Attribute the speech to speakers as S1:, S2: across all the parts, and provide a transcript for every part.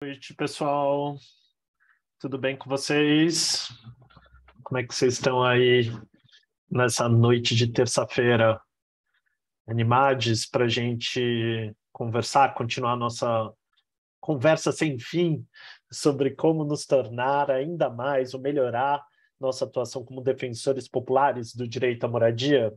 S1: Boa noite, pessoal. Tudo bem com vocês? Como é que vocês estão aí nessa noite de terça-feira? Animados para a gente conversar, continuar a nossa conversa sem fim sobre como nos tornar ainda mais ou melhorar nossa atuação como defensores populares do direito à moradia?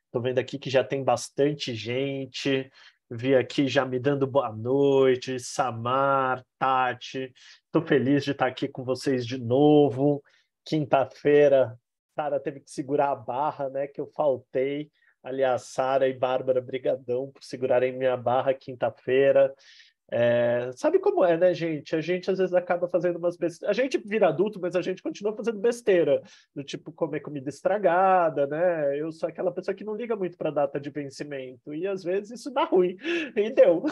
S1: Estou vendo aqui que já tem bastante gente. Vi aqui já me dando boa noite, Samar, Tati. Estou feliz de estar aqui com vocês de novo. Quinta-feira, Sara teve que segurar a barra, né? Que eu faltei. Aliás, Sara e Bárbara, brigadão por segurarem minha barra quinta-feira. Sabe como é, né, gente? A gente às vezes acaba fazendo umas besteiras. A gente vira adulto, mas a gente continua fazendo besteira, do tipo comer comida estragada, né? Eu sou aquela pessoa que não liga muito para a data de vencimento, e às vezes isso dá ruim, e deu.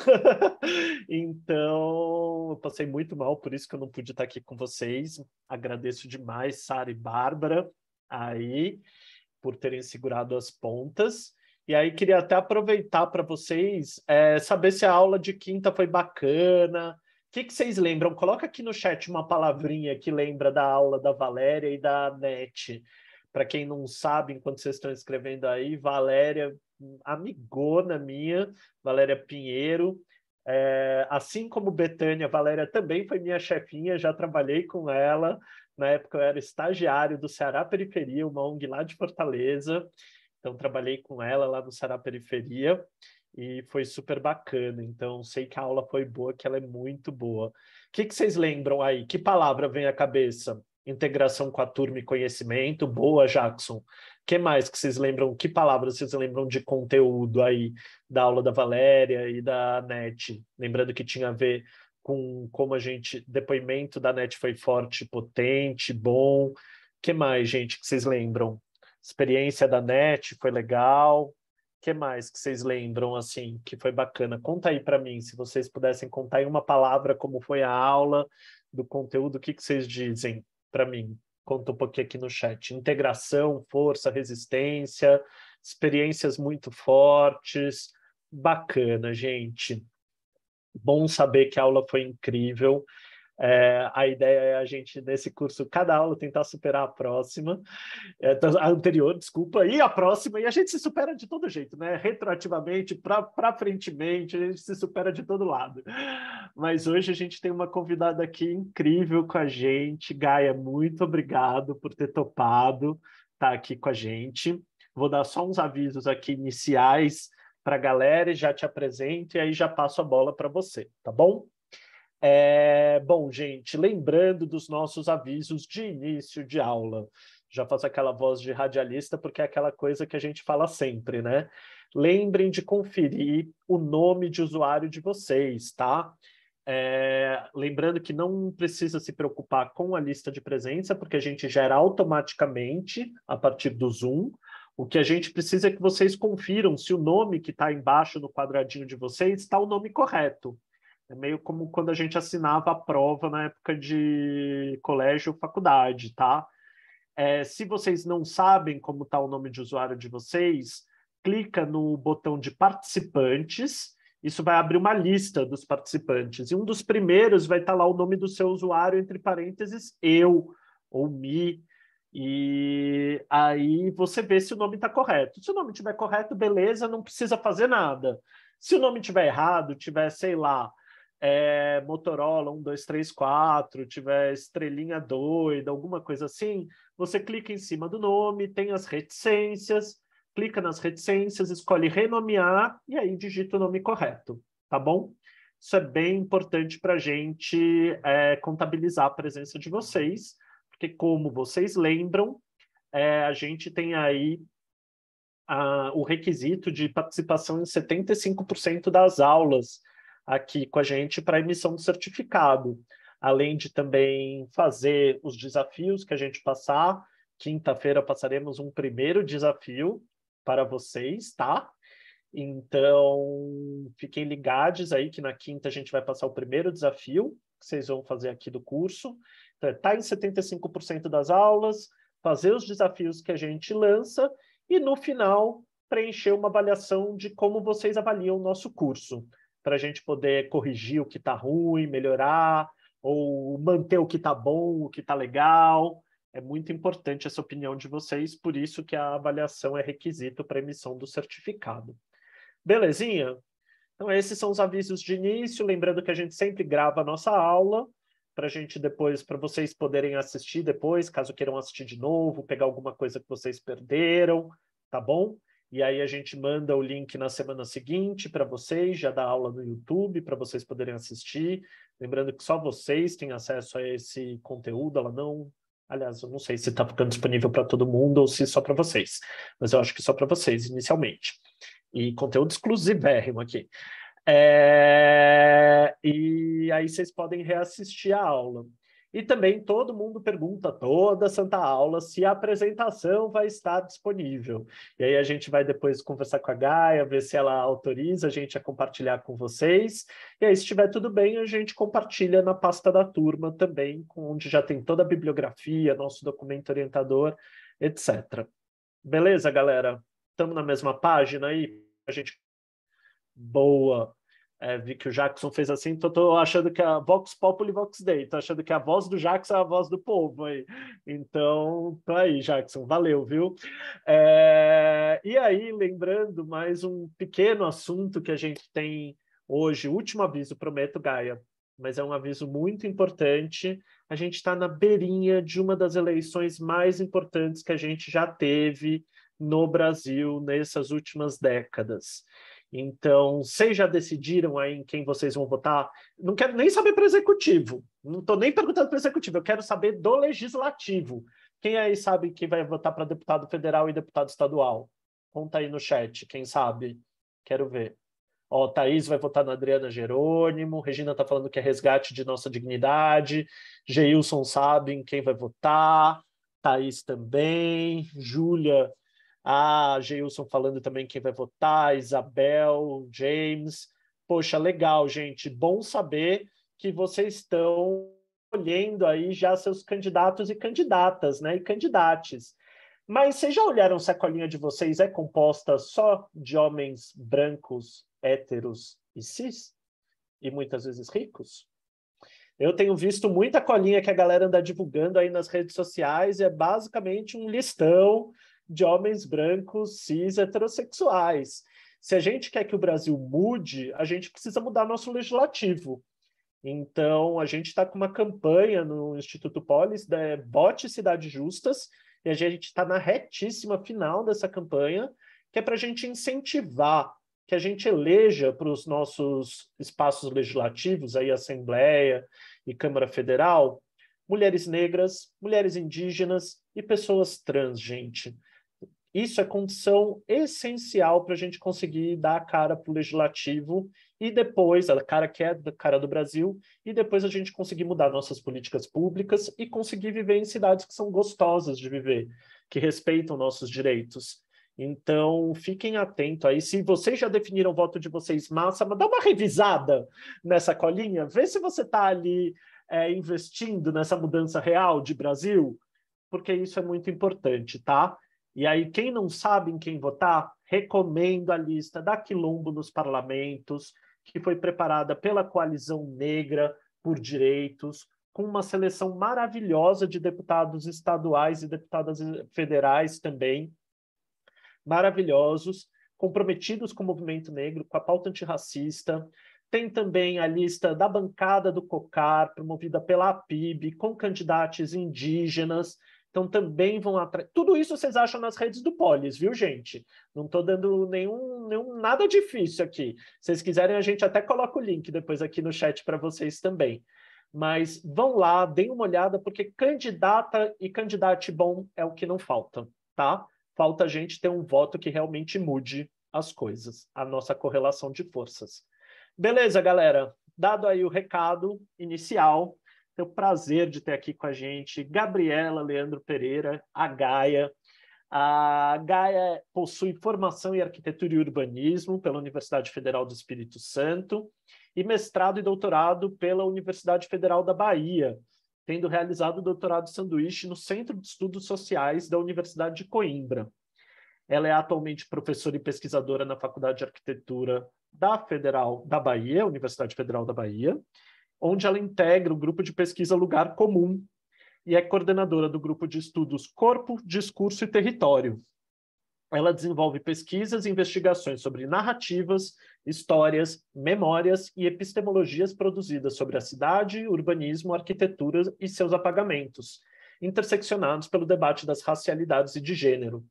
S1: Então, eu passei muito mal, por isso que eu não pude estar aqui com vocês. Agradeço demais, Sara e Bárbara, aí, por terem segurado as pontas. E aí queria até aproveitar para vocês saber se a aula de quinta foi bacana. O que vocês lembram? Coloca aqui no chat uma palavrinha que lembra da aula da Valéria e da Nete. Para quem não sabe, enquanto vocês estão escrevendo aí, Valéria, amigona minha, Valéria Pinheiro. Assim como Betânia, Valéria também foi minha chefinha, já trabalhei com ela. Na época eu era estagiário do Ceará Periferia, uma ONG lá de Fortaleza. Então, trabalhei com ela lá no Ceará Periferia e foi super bacana. Então, sei que a aula foi boa, que ela é muito boa. O que vocês lembram aí? Que palavra vem à cabeça? Integração com a turma e conhecimento. Boa, Jackson. O que mais que vocês lembram? Que palavras vocês lembram de conteúdo aí da aula da Valéria e da NET? Lembrando que tinha a ver com como a gente... Depoimento da NET foi forte, potente, bom. O que mais, gente, que vocês lembram? Experiência da NET foi legal. O que mais que vocês lembram, assim, que foi bacana? Conta aí para mim, se vocês pudessem contar em uma palavra como foi a aula, do conteúdo, o que vocês dizem para mim? Conta um pouquinho aqui no chat. Integração, força, resistência, experiências muito fortes. Bacana, gente. Bom saber que a aula foi incrível. A ideia é a gente, nesse curso, cada aula tentar superar a próxima, a anterior, desculpa, e a próxima, e a gente se supera de todo jeito, né? Retroativamente, para frentemente, a gente se supera de todo lado. Mas hoje a gente tem uma convidada aqui incrível com a gente. Gaia, muito obrigado por ter topado estar aqui com a gente. Vou dar só uns avisos aqui iniciais para a galera e já te apresento, e aí já passo a bola para você, tá bom? Bom, gente, lembrando dos nossos avisos de início de aula. Já faço aquela voz de radialista, porque é aquela coisa que a gente fala sempre, né? Lembrem de conferir o nome de usuário de vocês, tá? Lembrando que não precisa se preocupar com a lista de presença, porque a gente gera automaticamente a partir do Zoom. O que a gente precisa é que vocês confiram se o nome que está embaixo no quadradinho de vocês está o nome correto. É meio como quando a gente assinava a prova na época de colégio ou faculdade, tá? Se vocês não sabem como está o nome de usuário de vocês, clica no botão de participantes, isso vai abrir uma lista dos participantes, e um dos primeiros vai estar lá o nome do seu usuário, entre parênteses, eu, ou me, e aí você vê se o nome está correto. Se o nome estiver correto, beleza, não precisa fazer nada. Se o nome estiver errado, tiver, sei lá, Motorola 1234, tiver estrelinha doida, alguma coisa assim, você clica em cima do nome, tem as reticências, clica nas reticências, escolhe renomear e aí digita o nome correto, tá bom? Isso é bem importante para a gente contabilizar a presença de vocês, porque como vocês lembram, a gente tem aí o requisito de participação em 75% das aulas aqui com a gente para emissão do certificado, além de também fazer os desafios que a gente passar. Quinta-feira passaremos um primeiro desafio para vocês, tá? Então, fiquem ligados aí que na quinta a gente vai passar o primeiro desafio que vocês vão fazer aqui do curso. Então, tá em 75% das aulas, fazer os desafios que a gente lança e, no final, preencher uma avaliação de como vocês avaliam o nosso curso. para a gente poder corrigir o que está ruim, melhorar, ou manter o que está bom, o que está legal. É muito importante essa opinião de vocês, por isso que a avaliação é requisito para emissão do certificado. Belezinha? Então, esses são os avisos de início. Lembrando que a gente sempre grava a nossa aula, para a gente depois, para vocês poderem assistir depois, caso queiram assistir de novo, pegar alguma coisa que vocês perderam, tá bom? E aí a gente manda o link na semana seguinte para vocês, já dá aula no YouTube, para vocês poderem assistir. Lembrando que só vocês têm acesso a esse conteúdo, ela não... Aliás, eu não sei se está ficando disponível para todo mundo ou se só para vocês, mas eu acho que só para vocês, inicialmente. E conteúdo exclusivérrimo aqui. E aí vocês podem reassistir a aula. E também todo mundo pergunta, toda santa aula, se a apresentação vai estar disponível. E aí a gente vai depois conversar com a Gaia, ver se ela autoriza a gente a compartilhar com vocês. E aí, se estiver tudo bem, a gente compartilha na pasta da turma também, onde já tem toda a bibliografia, nosso documento orientador, etc. Beleza, galera? Estamos na mesma página aí? A gente... Boa. Vi que o Jackson fez assim, então estou achando que a Vox Populi Vox Dei, estou achando que a voz do Jackson é a voz do povo aí. Então, tá aí, Jackson, valeu, viu? E aí, lembrando mais um pequeno assunto que a gente tem hoje, último aviso, prometo, Gaia, mas é um aviso muito importante. A gente está na beirinha de uma das eleições mais importantes que a gente já teve no Brasil nessas últimas décadas. Então, vocês já decidiram aí em quem vocês vão votar? Não quero nem saber para o executivo. Não estou nem perguntando para o executivo. Eu quero saber do legislativo. Quem aí sabe que vai votar para deputado federal e deputado estadual? Conta aí no chat, quem sabe? Quero ver. Ó, Thaís vai votar na Adriana Jerônimo. Regina está falando que é resgate de nossa dignidade. Geilson sabe em quem vai votar. Thaís também. Júlia... Geilson falando também quem vai votar, Isabel, James. Poxa, legal, gente. Bom saber que vocês estão olhando aí já seus candidatos e candidatas, né? E candidates. Mas vocês já olharam se a colinha de vocês é composta só de homens brancos, héteros e cis? E muitas vezes ricos? Eu tenho visto muita colinha que a galera anda divulgando aí nas redes sociais e é basicamente um listão de homens brancos, cis, heterossexuais. Se a gente quer que o Brasil mude, a gente precisa mudar nosso legislativo. Então, a gente está com uma campanha no Instituto Polis, Vote Cidades Justas, e a gente está na retíssima final dessa campanha, que é para a gente incentivar que a gente eleja para os nossos espaços legislativos, aí Assembleia e Câmara Federal, mulheres negras, mulheres indígenas e pessoas trans, gente. Isso é condição essencial para a gente conseguir dar a cara para o legislativo e depois, a cara que é a cara do Brasil, e depois a gente conseguir mudar nossas políticas públicas e conseguir viver em cidades que são gostosas de viver, que respeitam nossos direitos. Então, fiquem atentos aí. Se vocês já definiram o voto de vocês, massa, mas dá uma revisada nessa colinha, vê se você está ali investindo nessa mudança real de Brasil, porque isso é muito importante, tá? E aí, quem não sabe em quem votar, recomendo a lista da Quilombo nos parlamentos, que foi preparada pela Coalizão Negra por Direitos, com uma seleção maravilhosa de deputados estaduais e deputadas federais também, maravilhosos, comprometidos com o movimento negro, com a pauta antirracista. Tem também a lista da bancada do COCAR, promovida pela APIB, com candidatos indígenas. Então, também vão atrás. Tudo isso vocês acham nas redes do Polis, viu, gente? Não estou dando nada difícil aqui. Se vocês quiserem, a gente até coloca o link depois aqui no chat para vocês também. Mas vão lá, deem uma olhada, porque candidata e candidate bom é o que não falta, tá? Falta a gente ter um voto que realmente mude as coisas, a nossa correlação de forças. Beleza, galera? Dado aí o recado inicial, tenho o prazer de ter aqui com a gente Gabriela Leandro Pereira, a Gaia. A Gaia possui formação em Arquitetura e Urbanismo pela Universidade Federal do Espírito Santo e mestrado e doutorado pela Universidade Federal da Bahia, tendo realizado o doutorado sanduíche no Centro de Estudos Sociais da Universidade de Coimbra. Ela é atualmente professora e pesquisadora na Faculdade de Arquitetura da Bahia, Universidade Federal da Bahia, onde ela integra o grupo de pesquisa Lugar Comum e é coordenadora do grupo de estudos Corpo, Discurso e Território. Ela desenvolve pesquisas e investigações sobre narrativas, histórias, memórias e epistemologias produzidas sobre a cidade, urbanismo, arquitetura e seus apagamentos, interseccionados pelo debate das racialidades e de gênero.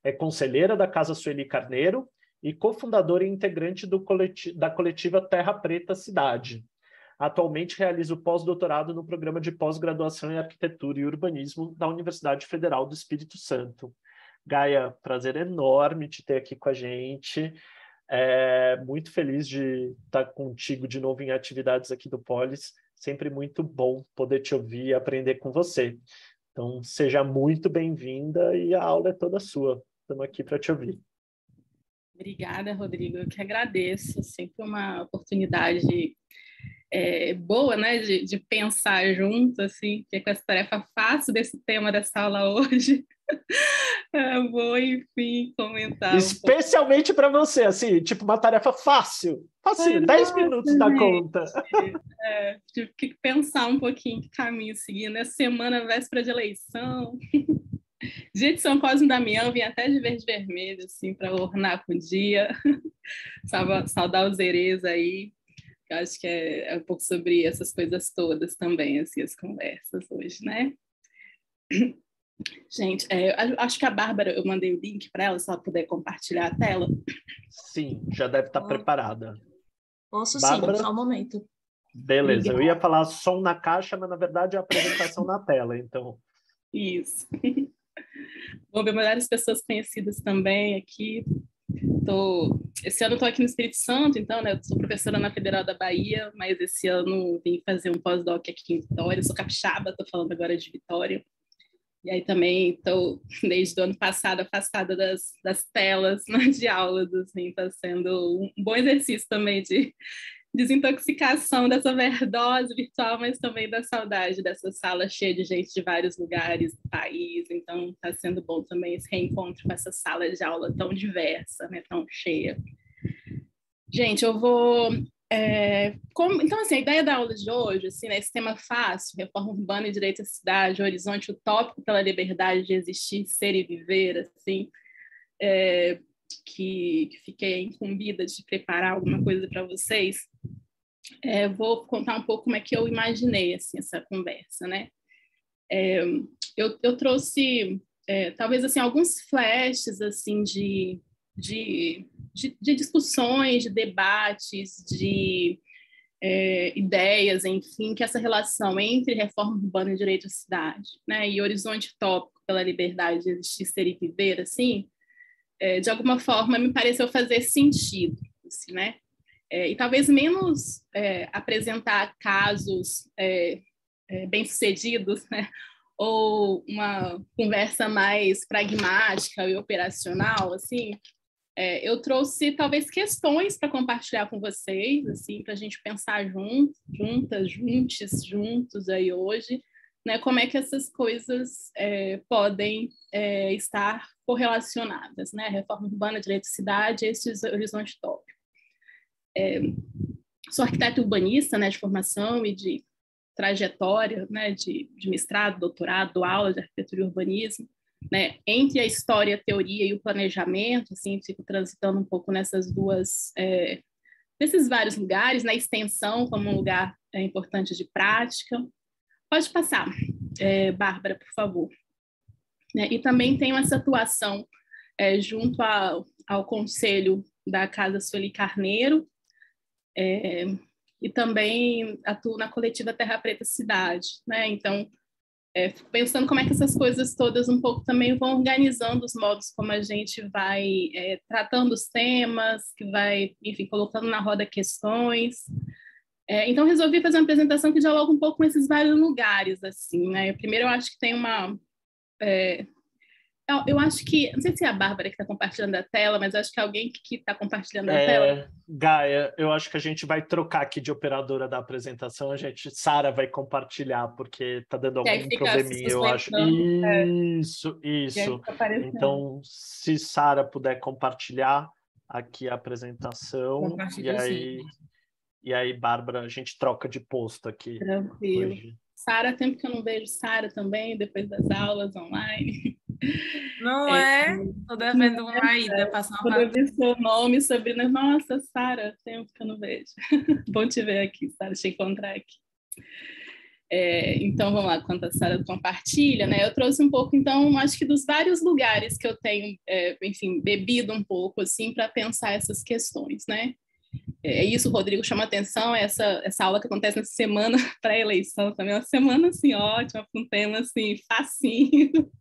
S1: É conselheira da Casa Sueli Carneiro e cofundadora e integrante da coletiva Terra Preta Cidade. Atualmente realiza o pós-doutorado no programa de pós-graduação em Arquitetura e Urbanismo da Universidade Federal do Espírito Santo. Gaia, prazer enorme te ter aqui com a gente. Muito feliz de estar contigo de novo em atividades aqui do Polis. Sempre muito bom poder te ouvir e aprender com você. Então, seja muito bem-vinda e a aula é toda sua. Estamos aqui para te ouvir.
S2: Obrigada, Rodrigo. Eu que agradeço. Sempre uma oportunidade boa, né, de pensar junto, assim, que com essa tarefa fácil desse tema dessa aula hoje. Eu vou, enfim, comentar.
S1: Especialmente para você, assim, tipo uma tarefa fácil. Fácil, 10 minutos da conta.
S2: Tive que pensar um pouquinho que caminho seguir. Nessa semana, véspera de eleição. Dia de São Cosme e Damião, vim até de verde e vermelho, assim, para ornar com o dia. Saudar os herês aí. Eu acho que é um pouco sobre essas coisas todas também, assim, as conversas hoje, né? Gente, acho que a Bárbara, eu mandei o link para ela, se ela puder compartilhar a tela.
S1: Sim, já deve estar preparada.
S3: Posso
S1: Bárbara?
S3: sim, só um momento.
S1: Beleza, eu ia falar som na caixa, mas na verdade é a apresentação na tela, então.
S2: Isso. Vou ver várias pessoas conhecidas também aqui. Esse ano estou aqui no Espírito Santo, então, né, eu sou professora na Federal da Bahia, mas esse ano vim fazer um pós-doc aqui em Vitória, eu sou capixaba, estou falando agora de Vitória. E aí também estou, desde o ano passado, afastada das telas, né, de aulas, assim, está sendo um bom exercício também de desintoxicação dessa overdose virtual, mas também da saudade dessa sala cheia de gente de vários lugares do país. Então, está sendo bom também esse reencontro com essa sala de aula tão diversa, né, tão cheia. Gente, eu vou... Então, assim, a ideia da aula de hoje, assim, né, esse tema fácil, reforma urbana e direito à cidade, horizonte utópico pela liberdade de existir, ser e viver, assim, que fiquei incumbida de preparar alguma coisa para vocês, vou contar um pouco como é que eu imaginei assim, essa conversa, né? Eu trouxe, talvez, assim, alguns flashes assim, de discussões, de debates, de ideias, enfim, que essa relação entre reforma urbana e direito à cidade, né, e horizonte utópico pela liberdade de existir, ser e viver, assim, de alguma forma me pareceu fazer sentido, assim, né? E talvez menos apresentar casos bem-sucedidos, né? Ou uma conversa mais pragmática e operacional, assim, eu trouxe talvez questões para compartilhar com vocês, assim, para a gente pensar juntos aí hoje, né? Como é que essas coisas podem estar correlacionadas, né? Reforma urbana, direito à cidade, esse horizonte tópico. Sou arquiteta urbanista, né, de formação e de trajetória, né, de mestrado, doutorado, aula de arquitetura e urbanismo, né, entre a história, a teoria e o planejamento, assim, fico transitando um pouco nesses vários lugares, na extensão como um lugar importante de prática. Pode passar, Bárbara, por favor. E também tenho essa atuação junto ao Conselho da Casa Sueli Carneiro, e também atuo na coletiva Terra Preta Cidade, né? Então, fico pensando como é que essas coisas todas um pouco também vão organizando os modos como a gente vai tratando os temas, que vai, enfim, colocando na roda questões. Então, resolvi fazer uma apresentação que dialoga um pouco com esses vários lugares, assim, né? Primeiro, eu acho que tem uma... eu acho que... Não sei se é a Bárbara que está compartilhando a tela, mas acho que é alguém que está compartilhando a tela.
S1: Gaia, eu acho que a gente vai trocar aqui de operadora da apresentação. Sara vai compartilhar, porque está dando algum probleminha, eu acho. Isso. Então, se Sara puder compartilhar, aqui a apresentação
S2: Compartilho.
S1: E aí, Bárbara, a gente troca de posto aqui.
S2: Tranquilo.
S1: Hoje.
S2: Sara, tempo que eu não vejo Sara também, depois das aulas online.
S3: Não é? Tô devendo uma ida, passar
S2: Quando eu vi seu nome, sobrenome, nossa, Sara, tempo que eu não vejo. Bom te ver aqui, Sara, te encontrar aqui. Então, vamos lá, quanto a Sara compartilha, né? Eu trouxe um pouco, então, acho que dos vários lugares que eu tenho, enfim, bebido um pouco, assim, para pensar essas questões, né? Isso, Rodrigo, chama atenção, essa aula que acontece nessa semana pré-eleição também, é uma semana, assim, ótima, com um tema, assim, facinho.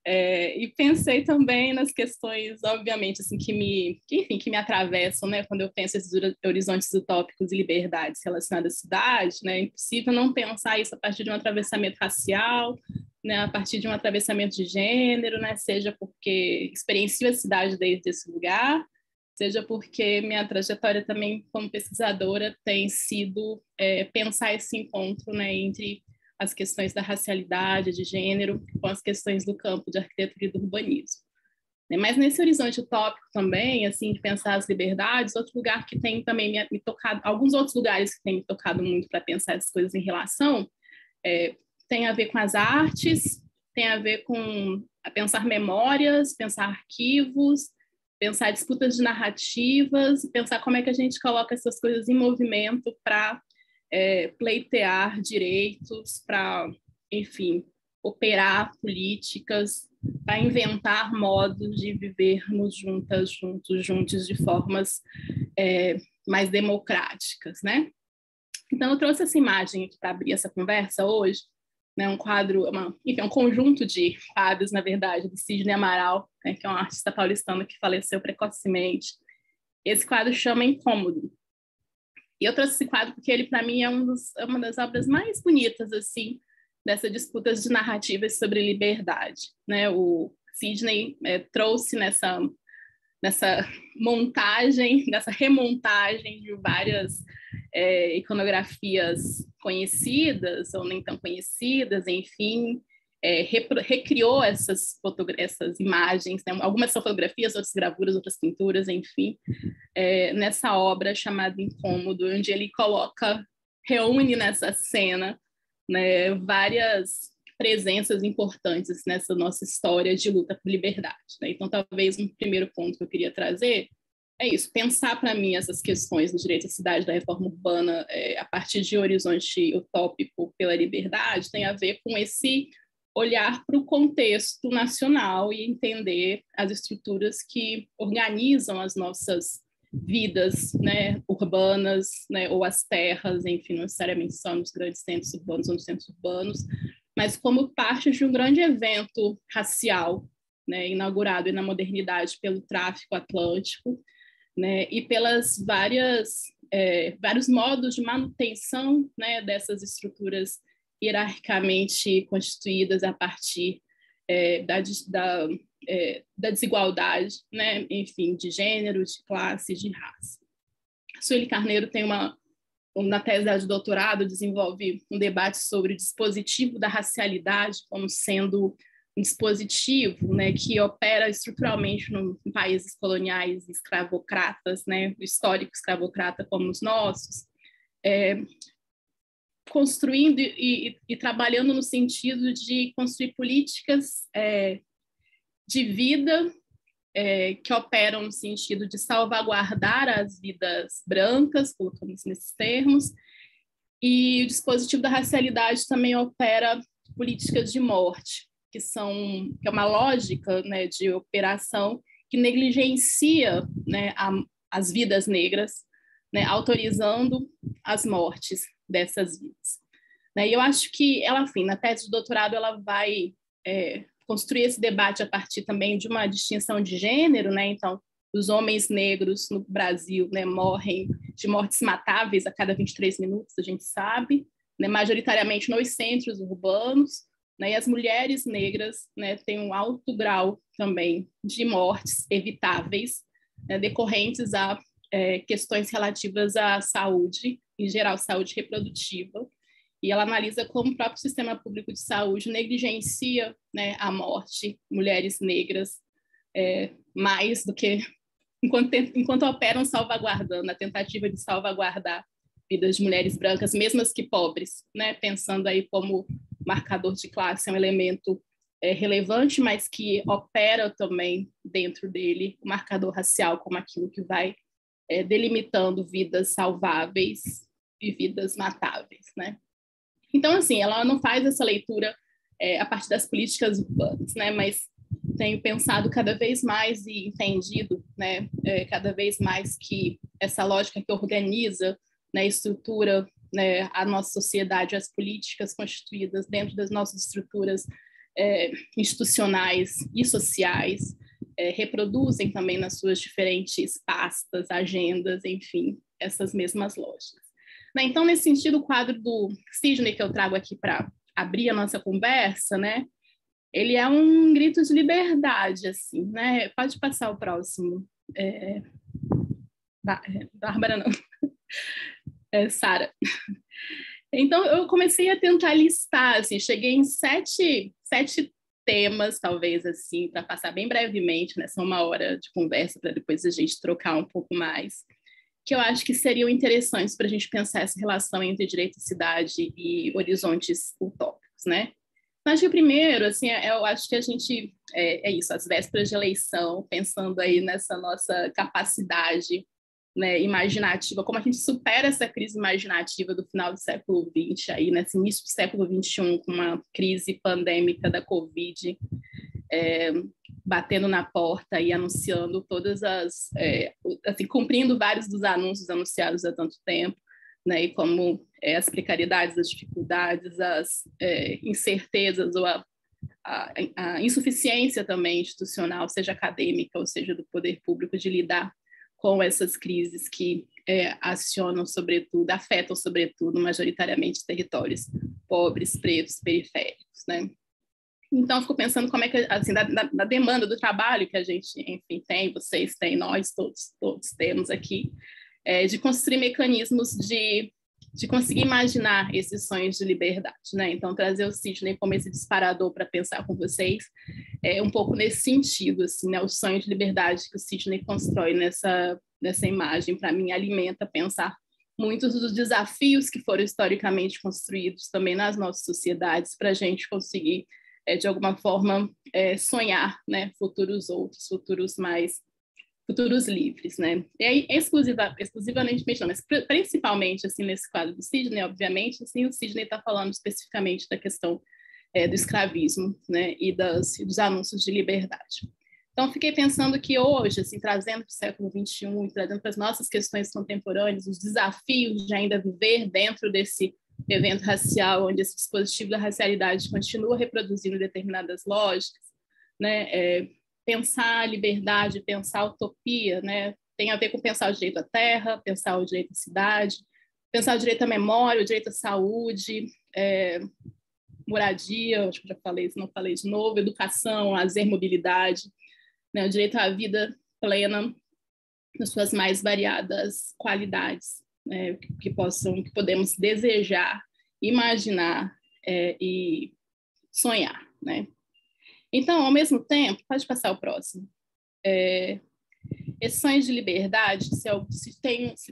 S2: E pensei também nas questões, obviamente, assim, que me atravessam, né, quando eu penso esses horizontes utópicos e liberdades relacionadas à cidade, né, é impossível não pensar isso a partir de um atravessamento racial, né, a partir de um atravessamento de gênero, né, seja porque experiencio a cidade desde esse lugar, seja porque minha trajetória também como pesquisadora tem sido pensar esse encontro, né, entre as questões da racialidade, de gênero, com as questões do campo de arquitetura e do urbanismo. Mas nesse horizonte utópico também, assim, de pensar as liberdades, outro lugar que tem também me tocado, alguns outros lugares que têm me tocado muito para pensar essas coisas em relação, tem a ver com as artes, tem a ver com pensar memórias, pensar arquivos, pensar disputas de narrativas, pensar como é que a gente coloca essas coisas em movimento para pleitear direitos, para, enfim, operar políticas, para inventar modos de vivermos juntas, juntos, de formas mais democráticas, né? Então, eu trouxe essa imagem aqui para abrir essa conversa hoje, né, um quadro, enfim, um conjunto de quadros, na verdade, do Sidney Amaral, né, que é um artista paulistano que faleceu precocemente. Esse quadro chama Incômodo. E eu trouxe esse quadro porque ele, para mim, é uma das obras mais bonitas, assim, dessas disputas de narrativas sobre liberdade, né? O Sidney trouxe nessa montagem, nessa remontagem de várias iconografias conhecidas ou nem tão conhecidas, enfim, recriou essas imagens, né? Algumas são fotografias, outras gravuras, outras pinturas, enfim, nessa obra chamada Incômodo, onde ele reúne nessa cena, né, várias presenças importantes nessa nossa história de luta por liberdade, né? Então, talvez um primeiro ponto que eu queria trazer é isso, pensar para mim essas questões do direito à cidade, da reforma urbana, a partir de um horizonte utópico pela liberdade, tem a ver com esse olhar para o contexto nacional e entender as estruturas que organizam as nossas vidas, né, urbanas, né, ou as terras, enfim, não necessariamente só nos grandes centros urbanos ou nos centros urbanos, mas como parte de um grande evento racial, né, inaugurado na modernidade pelo tráfico atlântico, né, e pelas vários modos de manutenção, né, dessas estruturas hierarquicamente constituídas a partir da desigualdade, né, enfim, de gênero, de classe, de raça. Sueli Carneiro tem na tese de doutorado, desenvolve um debate sobre o dispositivo da racialidade como sendo um dispositivo, né, que opera estruturalmente em países coloniais escravocratas, né, o histórico escravocrata como os nossos, construindo e trabalhando no sentido de construir políticas de vida que operam no sentido de salvaguardar as vidas brancas, colocamos nesses termos, e o dispositivo da racialidade também opera políticas de morte, que é uma lógica, né, de operação que negligencia, né, as vidas negras, né, autorizando as mortes dessas vidas. E eu acho que ela, enfim, na tese de doutorado, ela vai construir esse debate a partir também de uma distinção de gênero, né? Então, os homens negros no Brasil, né, morrem de mortes matáveis a cada 23 minutos, a gente sabe, né, majoritariamente nos centros urbanos, né, e as mulheres negras, né, têm um alto grau também de mortes evitáveis, né, decorrentes a questões relativas à saúde, em geral, saúde reprodutiva, e ela analisa como o próprio sistema público de saúde negligencia, né, a morte, mulheres negras, mais do que enquanto operam salvaguardando, a tentativa de salvaguardar vidas de mulheres brancas, mesmo as que pobres, né? Pensando aí como marcador de classe é um elemento relevante, mas que opera também dentro dele o marcador racial como aquilo que vai delimitando vidas salváveis e vidas matáveis, né? Então, assim, ela não faz essa leitura a partir das políticas urbanas, né? Mas tenho pensado cada vez mais e entendido, né? Cada vez mais que essa lógica que organiza, né, estrutura, né, a nossa sociedade, as políticas constituídas dentro das nossas estruturas institucionais e sociais, reproduzem também nas suas diferentes pastas, agendas, enfim, essas mesmas lógicas. Né? Então, nesse sentido, o quadro do Sidney que eu trago aqui para abrir a nossa conversa, né, ele é um grito de liberdade, assim, né? Pode passar o próximo. Bárbara, não. Sara. Então, eu comecei a tentar listar, assim, cheguei em sete temas, talvez, assim, para passar bem brevemente, nessa 1 hora de conversa, para depois a gente trocar um pouco mais, que eu acho que seriam interessantes para a gente pensar essa relação entre direito e cidade e horizontes utópicos, né? Mas, que primeiro, assim, eu acho que a gente, isso, as vésperas de eleição, pensando aí nessa nossa capacidade, né, imaginativa, como a gente supera essa crise imaginativa do final do século XX, aí, nesse início do século XXI, com uma crise pandêmica da Covid, batendo na porta e anunciando todas as... assim, cumprindo vários dos anúncios anunciados há tanto tempo, né, e como as precariedades, as dificuldades, as incertezas ou a insuficiência também institucional, seja acadêmica ou seja do poder público, de lidar com essas crises que acionam, sobretudo, afetam, sobretudo, majoritariamente territórios pobres, pretos, periféricos, né? Então, eu fico pensando como é que, assim, da demanda do trabalho que a gente, enfim, tem, vocês têm, nós todos temos aqui, de construir mecanismos de conseguir imaginar esses sonhos de liberdade, né? Então, trazer o Sidney como esse disparador para pensar com vocês um pouco nesse sentido, assim, né? O sonho de liberdade que o Sidney constrói nessa imagem, para mim, alimenta pensar muitos dos desafios que foram historicamente construídos também nas nossas sociedades para a gente conseguir, de alguma forma, sonhar, né? Futuros livres, né? E aí, exclusivamente não, mas principalmente, assim, nesse quadro do Sidney, obviamente, assim, o Sidney está falando especificamente da questão do escravismo, né? E dos anúncios de liberdade. Então, fiquei pensando que hoje, assim, trazendo para o século XXI, trazendo para as nossas questões contemporâneas, os desafios de ainda viver dentro desse evento racial, onde esse dispositivo da racialidade continua reproduzindo determinadas lógicas, né? Pensar a liberdade, pensar a utopia, né? Tem a ver com pensar o direito à terra, pensar o direito à cidade, pensar o direito à memória, o direito à saúde, moradia, acho que já falei, se não falei de novo, educação, lazer, mobilidade, né? O direito à vida plena nas suas mais variadas qualidades, né? que podemos desejar, imaginar e sonhar, né? Então, ao mesmo tempo, pode passar o próximo. Esses sonhos de liberdade, se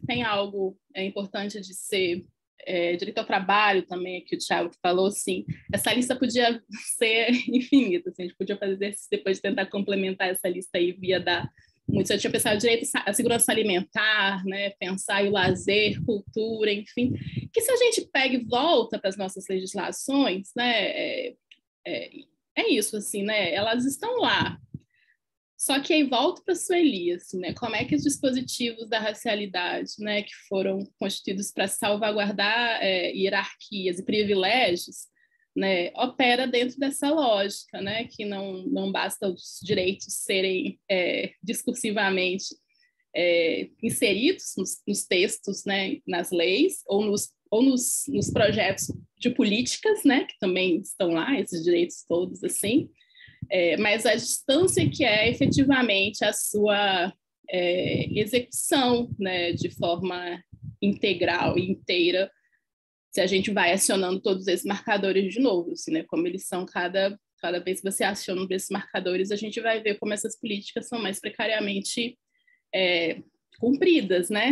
S2: tem algo importante de ser direito ao trabalho também, que o Thiago falou, sim, essa lista podia ser infinita, assim, a gente podia fazer exercício depois de tentar complementar essa lista aí via eu tinha pensado direito à segurança alimentar, né, pensar em lazer, cultura, enfim, que se a gente pega e volta para as nossas legislações, né, é isso, assim, né? Elas estão lá. Só que aí volta para a Sueli, assim, né? Como é que os dispositivos da racialidade, né, que foram constituídos para salvaguardar hierarquias e privilégios, né, opera dentro dessa lógica, né? Que não basta os direitos serem discursivamente inseridos nos textos, né, nas leis ou nos projetos de políticas, né, que também estão lá, esses direitos todos, assim, mas a distância que é efetivamente a sua execução, né, de forma integral e inteira, se a gente vai acionando todos esses marcadores de novo, assim, né, como eles são cada vez que você aciona um desses marcadores, a gente vai ver como essas políticas são mais precariamente cumpridas, né?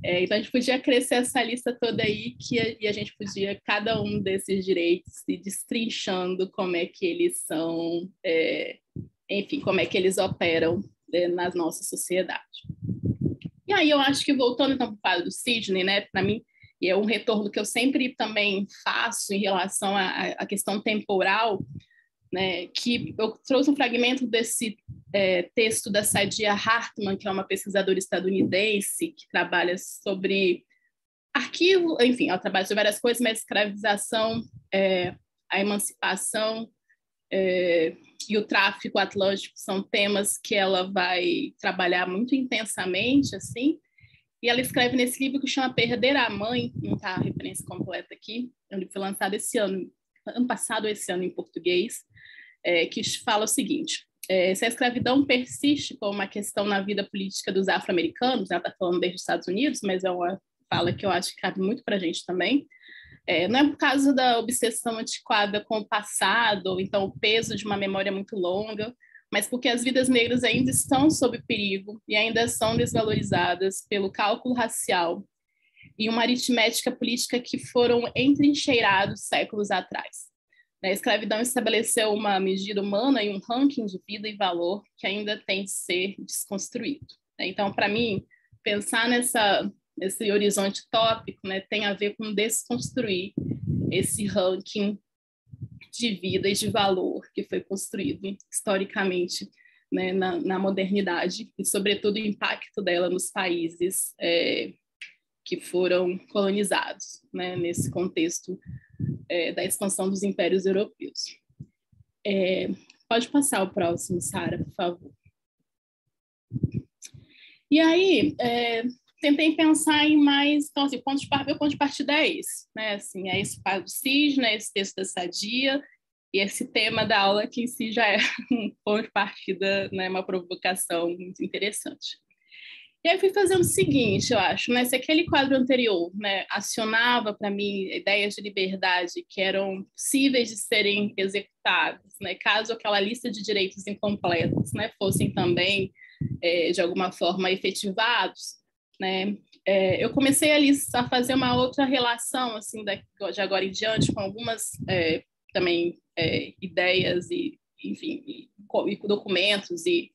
S2: Então, a gente podia crescer essa lista toda aí e a gente podia, cada um desses direitos, se destrinchando como é que eles são, enfim, como é que eles operam na nossa sociedade. E aí eu acho que, voltando então para o quadro do Sidney, né, para mim, e é um retorno que eu sempre também faço em relação à questão temporal, né, que eu trouxe um fragmento desse texto da Saidiya Hartman, que é uma pesquisadora estadunidense que trabalha sobre arquivo, enfim, ela trabalha sobre várias coisas, mas escravização, a emancipação e o tráfico atlântico são temas que ela vai trabalhar muito intensamente, assim, e ela escreve nesse livro que chama Perder a Mãe, não está a referência completa aqui, é um livro que foi lançado ano passado ou esse ano em português, que fala o seguinte: se a escravidão persiste como uma questão na vida política dos afro-americanos, ela está falando desde os Estados Unidos, mas é uma fala que eu acho que cabe muito para a gente também, não é por causa da obsessão antiquada com o passado, ou então o peso de uma memória muito longa, mas porque as vidas negras ainda estão sob perigo e ainda são desvalorizadas pelo cálculo racial e uma aritmética política que foram entrincheirados séculos atrás. A escravidão estabeleceu uma medida humana e um ranking de vida e valor que ainda tem de ser desconstruído. Então, para mim, pensar nesse horizonte tópico, né, tem a ver com desconstruir esse ranking de vida e de valor que foi construído historicamente, né, na modernidade e, sobretudo, o impacto dela nos países que foram colonizados, né, nesse contexto da expansão dos impérios europeus. Pode passar o próximo, Sara, por favor. E aí, tentei pensar em mais, então, assim, meu ponto de partida é esse, né, assim, é esse quadro do Sidney, esse texto da Saidiya, e esse tema da aula que em si já é um ponto de partida, né, uma provocação muito interessante. E aí fui fazendo o seguinte, eu acho, né, se aquele quadro anterior, né, acionava para mim ideias de liberdade que eram possíveis de serem executadas, né, caso aquela lista de direitos incompletos, né, fossem também, de alguma forma, efetivados, né, eu comecei a fazer uma outra relação, assim, de agora em diante, com algumas também ideias e, enfim, e documentos e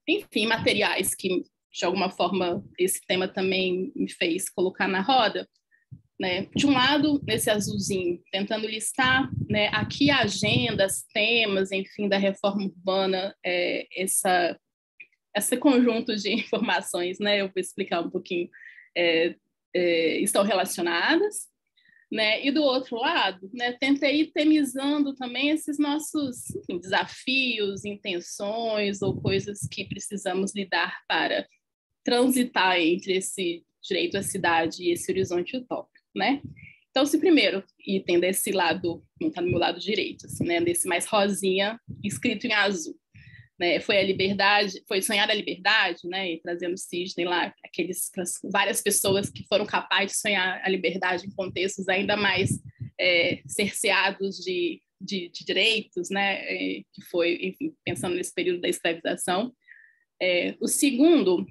S2: enfim, materiais que, de alguma forma, esse tema também me fez colocar na roda, né? De um lado, nesse azulzinho, tentando listar, né, aqui agendas, temas, enfim, da reforma urbana, esse conjunto de informações, né? Eu vou explicar um pouquinho, estão relacionadas, né? E do outro lado, né, tentei ir temizando também esses nossos, enfim, desafios, intenções ou coisas que precisamos lidar para transitar entre esse direito à cidade e esse horizonte utópico, né? Então, se primeiro item desse lado, não está no meu lado direito, assim, né, desse mais rosinha, escrito em azul, né, foi a liberdade, foi sonhar a liberdade, né, e trazendo Sidney lá, várias pessoas que foram capazes de sonhar a liberdade em contextos ainda mais cerceados de direitos, né, que foi, enfim, pensando nesse período da escravização. O segundo,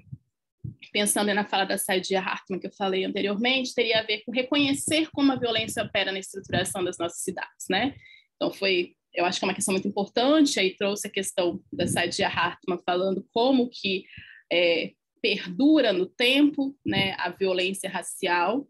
S2: pensando na fala da Saidiya Hartman, que eu falei anteriormente, teria a ver com reconhecer como a violência opera na estruturação das nossas cidades, né? Então, eu acho que é uma questão muito importante, aí trouxe a questão da Saidiya Hartman falando como que perdura no tempo, né, a violência racial,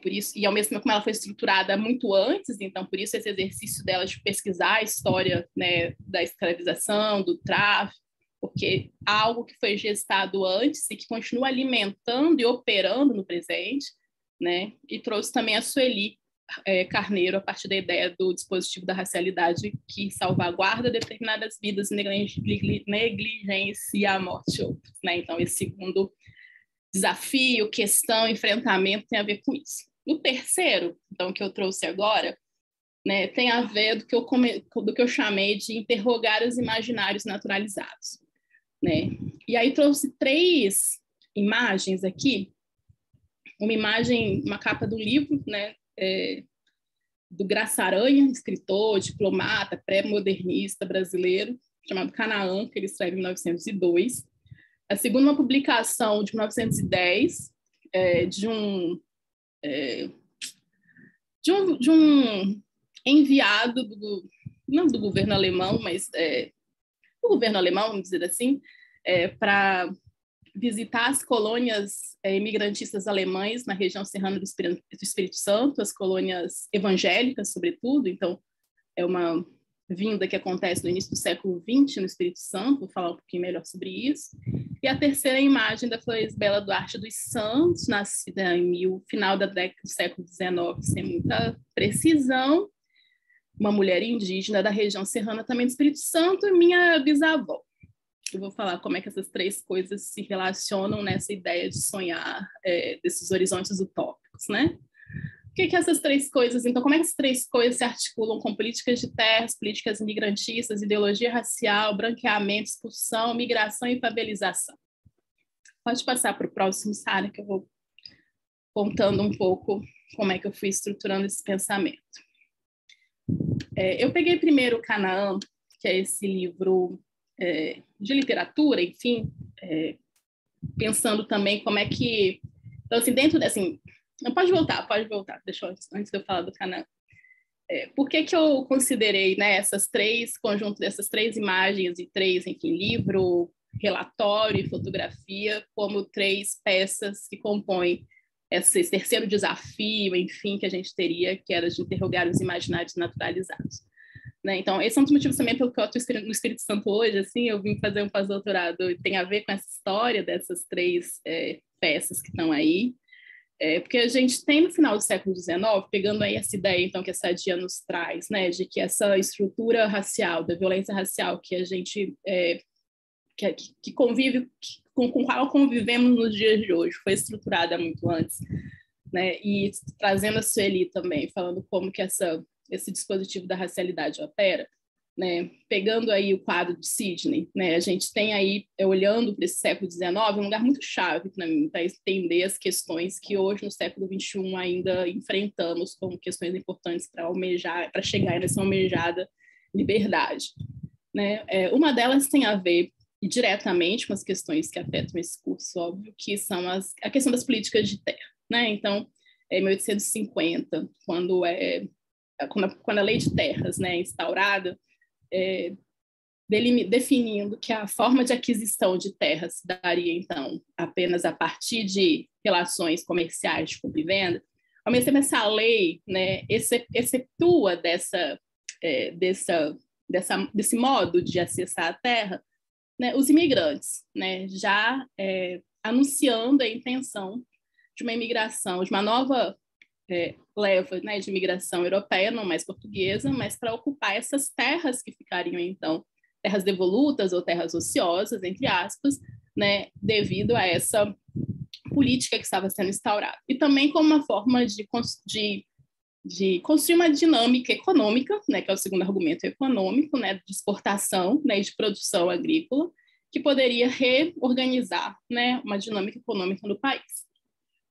S2: por isso, e ao mesmo tempo como ela foi estruturada muito antes, então por isso esse exercício dela de pesquisar a história, né, da escravização, do tráfico, porque algo que foi gestado antes e que continua alimentando e operando no presente, né, e trouxe também a Sueli Carneiro a partir da ideia do dispositivo da racialidade que salvaguarda determinadas vidas, negligencia a morte de outras, né? Então, esse segundo desafio, questão, enfrentamento tem a ver com isso. O terceiro, então, que eu trouxe agora, né, tem a ver do que eu chamei de interrogar os imaginários naturalizados, né? E aí trouxe 3 imagens aqui, uma capa do livro, né, do Graça Aranha, escritor, diplomata, pré-modernista brasileiro, chamado Canaã, que ele escreve em 1902, A segunda, uma publicação de 1910, de um enviado não do governo alemão, mas do governo alemão, vamos dizer assim, para visitar as colônias imigrantistas alemães na região serrana do Espírito Santo, as colônias evangélicas, sobretudo. Então, é uma vinda que acontece no início do século XX no Espírito Santo, vou falar um pouquinho melhor sobre isso. E a terceira imagem da Flores Bela Duarte dos Santos, nascida final da década do século XIX, sem muita precisão, uma mulher indígena da região serrana também do Espírito Santo, e minha bisavó. Eu vou falar como é que essas três coisas se relacionam nessa ideia de sonhar desses horizontes utópicos, né? O que essas três coisas, então, como é que essas três coisas se articulam com políticas de terras, políticas imigrantistas, ideologia racial, branqueamento, expulsão, migração e favelização? Pode passar para o próximo, Sara, que eu vou contando um pouco como é que eu fui estruturando esse pensamento. Eu peguei primeiro o Canaã, que é esse livro de literatura, enfim, pensando também como é que... Então, assim, dentro, assim... Pode voltar, deixa eu, antes de eu falar do Canaã. Por que eu considerei, né, conjunto dessas três imagens e três, enfim, livro, relatório e fotografia, como três peças que compõem esse terceiro desafio, enfim, que a gente teria, que era de interrogar os imaginários naturalizados. Né? Então, esse é um dos motivos também pelo que eu estou no Espírito Santo hoje, assim, eu vim fazer um pós-doutorado, tem a ver com essa história dessas três peças que estão aí, porque a gente tem no final do século XIX, pegando aí essa ideia, então, que a Sadia nos traz, né, de que essa estrutura racial, da violência racial que a gente, que convive, com qual convivemos nos dias de hoje, foi estruturada muito antes, né, e trazendo a Sueli também, falando como que esse dispositivo da racialidade opera, né? Pegando aí o quadro de Sidney, né? A gente tem aí, olhando para esse século XIX, um lugar muito chave para entender as questões que hoje, no século XXI, ainda enfrentamos como questões importantes para almejar, para chegar nessa almejada liberdade. Né? Uma delas tem a ver diretamente com as questões que afetam esse curso, óbvio, que são a questão das políticas de terra. Né? Então, em 1850, quando a lei de terras, né, é instaurada, definindo que a forma de aquisição de terras se daria, então, apenas a partir de relações comerciais de compra e venda, ao mesmo tempo essa lei, né, excetua desse modo de acessar a terra, né, os imigrantes, né, já anunciando a intenção de uma imigração, de uma nova leva, né, de imigração europeia, não mais portuguesa, mas para ocupar essas terras que ficariam, então, terras devolutas ou terras ociosas, entre aspas, né, devido a essa política que estava sendo instaurada. E também como uma forma de construir uma dinâmica econômica, né, que é o segundo argumento econômico, né, de exportação, né, e de produção agrícola, que poderia reorganizar, né, uma dinâmica econômica no país.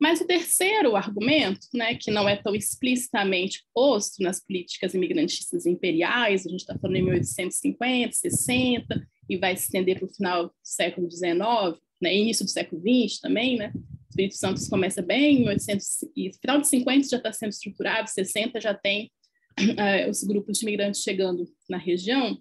S2: Mas o terceiro argumento, né, que não é tão explicitamente posto nas políticas imigrantistas imperiais, a gente está falando em 1850, 60, e vai se estender para o final do século XIX, né, início do século XX também, né? O Espírito Santo começa bem, em 1800, e final de 50 já está sendo estruturado, 60 já tem os grupos de imigrantes chegando na região,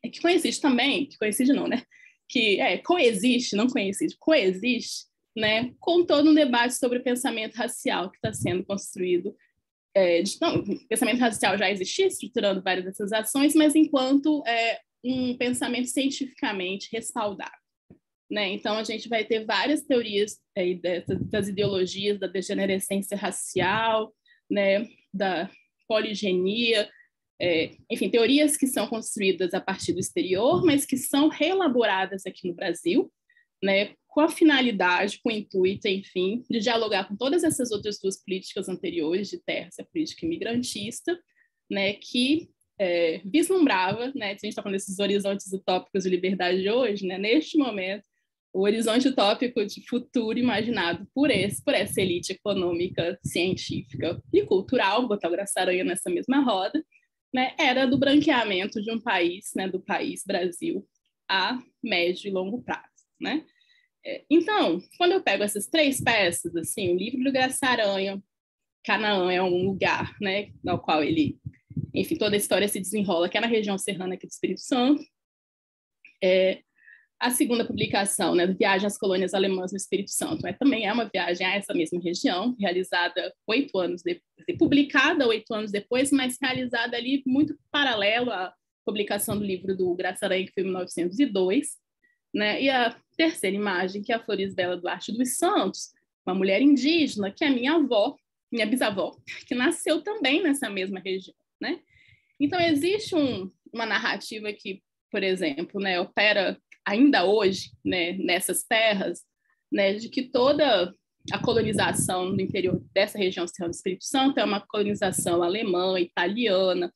S2: que coexiste também, que coexiste não, né? Que coexiste, não coexiste, coexiste, né, com todo um debate sobre o pensamento racial que está sendo construído. O pensamento racial já existia, estruturando várias dessas ações, mas enquanto um pensamento cientificamente respaldado. Né? Então, a gente vai ter várias teorias das ideologias da degenerescência racial, né, da poligenia, enfim, teorias que são construídas a partir do exterior, mas que são reelaboradas aqui no Brasil, né, com a finalidade, com o intuito, enfim, de dialogar com todas essas outras duas políticas anteriores de terras, a política imigrantista, né, que vislumbrava, né, se a gente está falando desses horizontes utópicos de liberdade de hoje, né, neste momento, o horizonte utópico de futuro imaginado por essa elite econômica, científica e cultural, vou botar o Graçaranha nessa mesma roda, né, era do branqueamento de um país, né, do país Brasil, a médio e longo prazo. Né? Então, quando eu pego essas 3 peças, assim, o livro do Graça Aranha, Canaã é um lugar, né, no qual ele, enfim, toda a história se desenrola, que é na região serrana aqui do Espírito Santo. A segunda publicação, né, Viagem às Colônias Alemãs no Espírito Santo, também é uma viagem a essa mesma região, realizada 8 anos depois, publicada 8 anos depois, mas realizada ali muito paralelo à publicação do livro do Graça Aranha, que foi em 1902, né? E a terceira imagem, que é a Florisbela Duarte dos Santos, uma mulher indígena, que é minha avó, minha bisavó, que nasceu também nessa mesma região, né? Então, existe uma narrativa que, por exemplo, né, opera ainda hoje, né, nessas terras, né, de que toda a colonização do interior dessa região serrana do Espírito Santo é uma colonização alemã, italiana,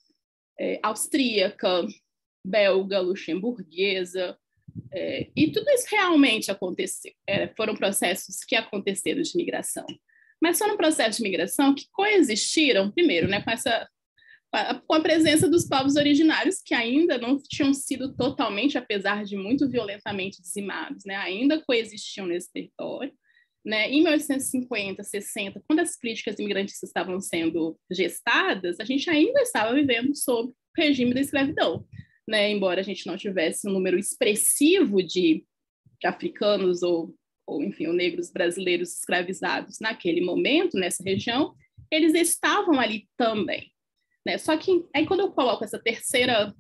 S2: austríaca, belga, luxemburguesa, e tudo isso realmente aconteceu. Foram processos que aconteceram de migração. Mas foram processos de migração que coexistiram, primeiro, né, com a presença dos povos originários, que ainda não tinham sido totalmente, apesar de muito violentamente dizimados, né, ainda coexistiam nesse território. Né? Em 1850, 60, quando as políticas imigrantistas estavam sendo gestadas, a gente ainda estava vivendo sob o regime da escravidão. Né? Embora a gente não tivesse um número expressivo de africanos ou enfim, negros brasileiros escravizados naquele momento, nessa região, eles estavam ali também. Né? Só que aí quando eu coloco essa terceira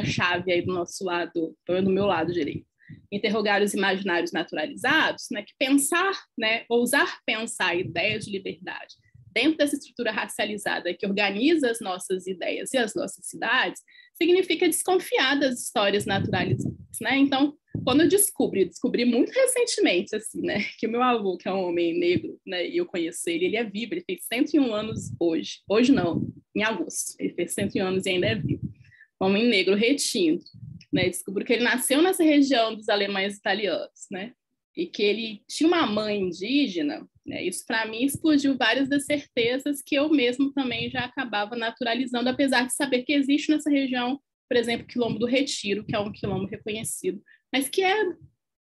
S2: chave aí do nosso lado, do meu lado direito, interrogar os imaginários naturalizados, né, que pensar, né, ousar pensar ideias de liberdade dentro dessa estrutura racializada que organiza as nossas ideias e as nossas cidades, significa desconfiar das histórias naturalizadas. Né? Então, quando eu descobri muito recentemente, assim, né, que o meu avô, que é um homem negro, né, e eu conheço ele é vivo, ele fez 101 anos hoje. Hoje não, em agosto. Ele fez 101 anos e ainda é vivo. Homem negro retinto. Né? Descobri que ele nasceu nessa região dos alemães italianos, né? E que ele tinha uma mãe indígena. Né? Isso, para mim, explodiu várias das certezas que eu mesmo também já acabava naturalizando, apesar de saber que existe nessa região, por exemplo, o Quilombo do Retiro, que é um quilombo reconhecido, mas que é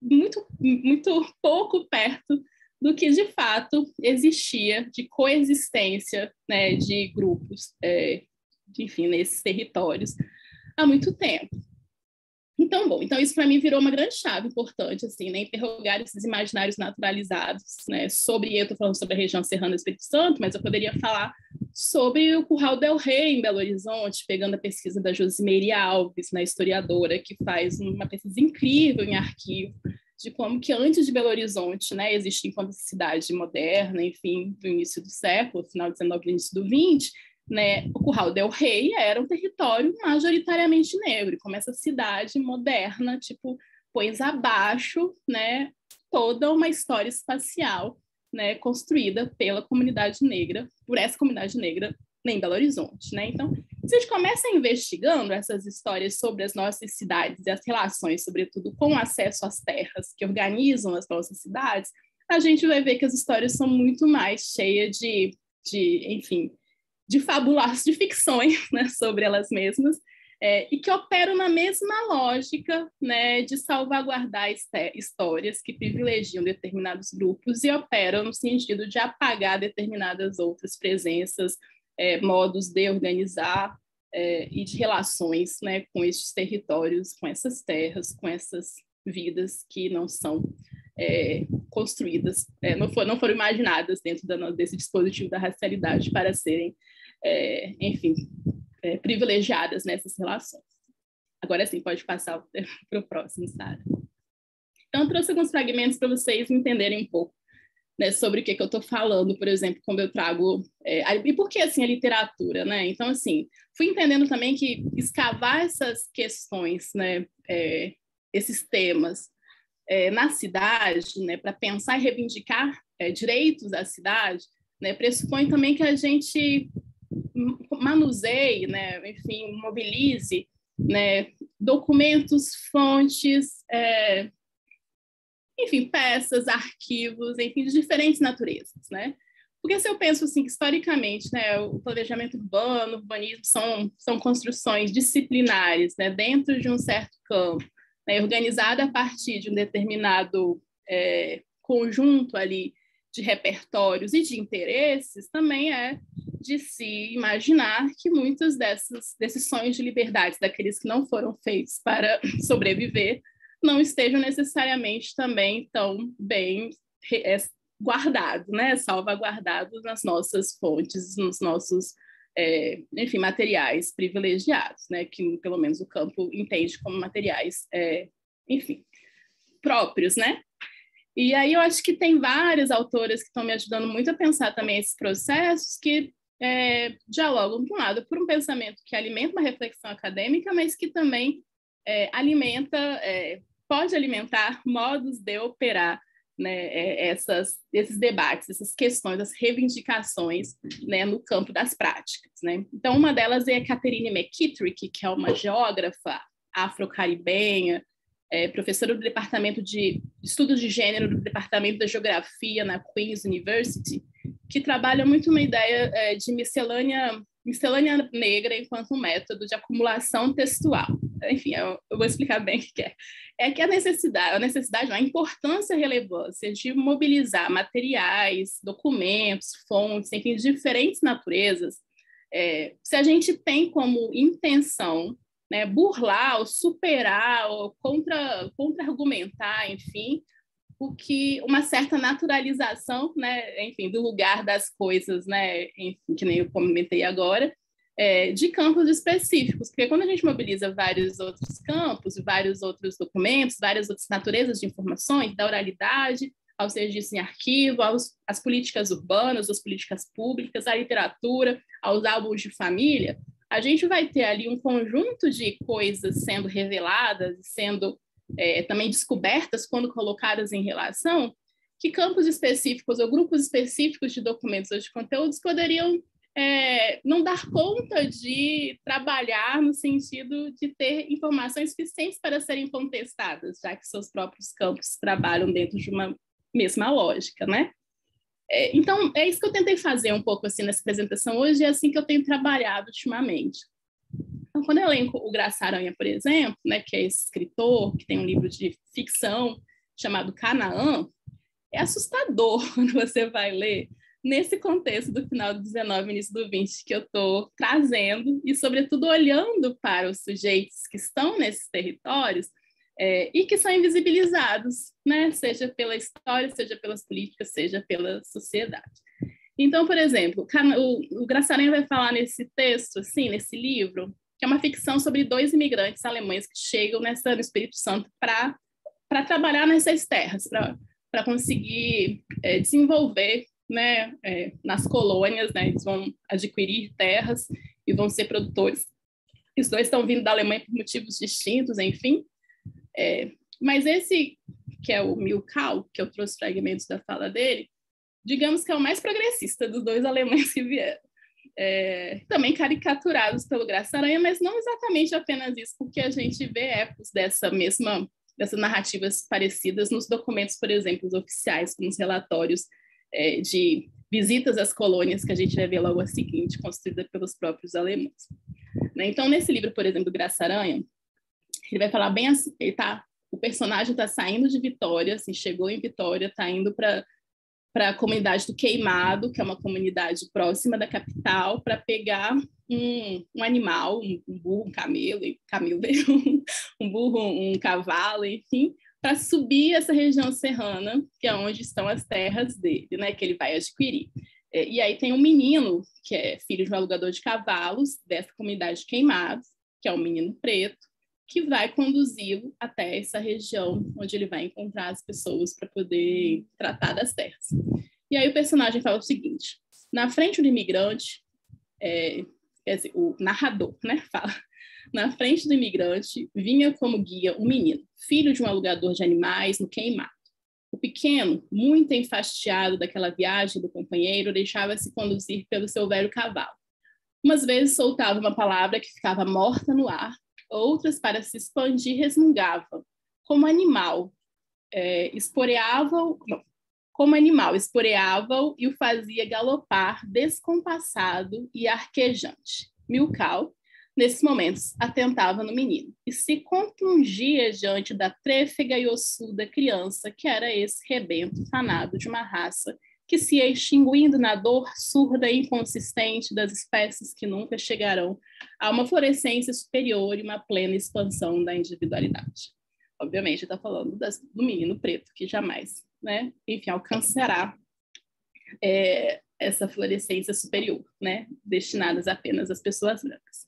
S2: muito, muito pouco perto do que, de fato, existia de coexistência, né, de grupos, enfim, nesses territórios há muito tempo. Então isso para mim virou uma grande chave importante, assim, né, interrogar esses imaginários naturalizados, né, eu estou falando sobre a região serrana do Espírito Santo, mas eu poderia falar sobre o Curral del Rei, em Belo Horizonte, pegando a pesquisa da Josimeire Alves, né, historiadora, que faz uma pesquisa incrível em arquivo, de como que antes de Belo Horizonte, né, existia enquanto cidade moderna, enfim, do início do século, final do XIX e início do XX, né, o Curral del Rei era um território majoritariamente negro, como essa cidade moderna, tipo, pôs abaixo, né, toda uma história espacial, né, construída pela comunidade negra, por essa comunidade negra em Belo Horizonte, né? Então, se a gente começa investigando essas histórias sobre as nossas cidades e as relações, sobretudo, com o acesso às terras que organizam as nossas cidades, a gente vai ver que as histórias são muito mais cheias enfim, de fabulaços, de ficções, né, sobre elas mesmas, e que operam na mesma lógica, né, de salvaguardar histórias que privilegiam determinados grupos e operam no sentido de apagar determinadas outras presenças, modos de organizar e de relações, né, com estes territórios, com essas terras, com essas vidas que não são construídas, não foram imaginadas dentro desse dispositivo da racialidade para serem, enfim, privilegiadas nessas relações. Agora sim, pode passar para o próximo, Sara. Então, eu trouxe alguns fragmentos para vocês entenderem um pouco, né, sobre o que eu estou falando, por exemplo, quando eu trago... e por que, assim, a literatura, né? Então, assim, fui entendendo também que escavar essas questões, né, esses temas na cidade, né, para pensar e reivindicar direitos da cidade, né, pressupõe também que a gente manuseie, né, enfim, mobilize, né, documentos, fontes, enfim, peças, arquivos, enfim, de diferentes naturezas, né? Porque se eu penso assim, que historicamente, né, o planejamento urbano, o urbanismo são construções disciplinares, né, dentro de um certo campo, né, organizada a partir de um determinado conjunto ali de repertórios e de interesses, também é de se imaginar que muitos desses sonhos de liberdade, daqueles que não foram feitos para sobreviver, não estejam necessariamente também tão bem guardados, né? Salvaguardados nas nossas fontes, nos nossos, enfim, materiais privilegiados, né? Que pelo menos o campo entende como materiais, enfim, próprios, né? E aí eu acho que tem várias autoras que estão me ajudando muito a pensar também esses processos que dialogam, por um lado, por um pensamento que alimenta uma reflexão acadêmica, mas que também pode alimentar modos de operar, né, esses debates, essas questões, as reivindicações, né, no campo das práticas, né? Então, uma delas é a Catherine McKittrick, que é uma geógrafa afro-caribenha, professora do Departamento de Estudos de Gênero do Departamento da Geografia na Queen's University, que trabalha muito uma ideia de miscelânea negra enquanto um método de acumulação textual. Enfim, eu vou explicar bem o que é. É que a importância e a relevância de mobilizar materiais, documentos, fontes, enfim, de diferentes naturezas, se a gente tem como intenção, né, burlar, ou superar, ou contra-argumentar, enfim, uma certa naturalização, né, enfim, do lugar das coisas, né, enfim, que nem eu comentei agora, de campos específicos, porque quando a gente mobiliza vários outros campos, vários outros documentos, várias outras naturezas de informações, da oralidade ao serviço em arquivo, às políticas urbanas, às políticas públicas, à literatura, aos álbuns de família, a gente vai ter ali um conjunto de coisas sendo reveladas, sendo também descobertas quando colocadas em relação, que campos específicos ou grupos específicos de documentos ou de conteúdos poderiam não dar conta de trabalhar no sentido de ter informações suficientes para serem contestadas, já que seus próprios campos trabalham dentro de uma mesma lógica, né? Então, é isso que eu tentei fazer um pouco assim nessa apresentação hoje, e é assim que eu tenho trabalhado ultimamente. Então, quando eu elenco o Graça Aranha, por exemplo, né, que é esse escritor que tem um livro de ficção chamado Canaã, é assustador quando você vai ler nesse contexto do final do 19 início do 20 que eu estou trazendo, e, sobretudo, olhando para os sujeitos que estão nesses territórios e que são invisibilizados, né? Seja pela história, seja pelas políticas, seja pela sociedade. Então, por exemplo, o Graça Aranha vai falar nesse texto, assim, nesse livro, que é uma ficção sobre 2 imigrantes alemães que chegam no Espírito Santo para trabalhar nessas terras, para conseguir desenvolver, né, nas colônias, né? Eles vão adquirir terras e vão ser produtores. Os 2 estão vindo da Alemanha por motivos distintos, enfim. Mas esse, que é o Milkau, que eu trouxe fragmentos da fala dele, digamos que é o mais progressista dos 2 alemães que vieram. Também caricaturados pelo Graça Aranha, mas não exatamente apenas isso, porque a gente vê ecos dessas narrativas parecidas nos documentos, por exemplo, os oficiais, como os relatórios de visitas às colônias, que a gente vai ver logo a seguinte, construída pelos próprios alemães. Né? Então, nesse livro, por exemplo, do Graça Aranha, ele vai falar bem assim, o personagem está saindo de Vitória, assim, chegou em Vitória, está indo para a comunidade do Queimado, que é uma comunidade próxima da capital, para pegar um animal, um burro, um camelo, um burro, um cavalo, enfim, para subir essa região serrana, que é onde estão as terras dele, né, que ele vai adquirir. E aí tem um menino, que é filho de um alugador de cavalos, dessa comunidade de Queimados, que é um menino preto, que vai conduzi-lo até essa região onde ele vai encontrar as pessoas para poder tratar das terras. E aí o personagem fala o seguinte: na frente do imigrante, quer dizer, o narrador, né, fala, na frente do imigrante vinha como guia um menino, filho de um alugador de animais no Queimado. O pequeno, muito enfastiado daquela viagem do companheiro, deixava-se conduzir pelo seu velho cavalo. Umas vezes soltava uma palavra que ficava morta no ar, outras, para se expandir, resmungava. Como animal, esporeava-o e o fazia galopar descompassado e arquejante. Milkau, nesses momentos, atentava no menino e se compungia diante da trêfega e ossuda criança que era esse rebento fanado de uma raça que se ia extinguindo na dor surda e inconsistente das espécies que nunca chegarão a uma florescência superior e uma plena expansão da individualidade. Obviamente, está falando do menino preto, que jamais, né, enfim, alcançará essa florescência superior, né, destinadas apenas às pessoas brancas.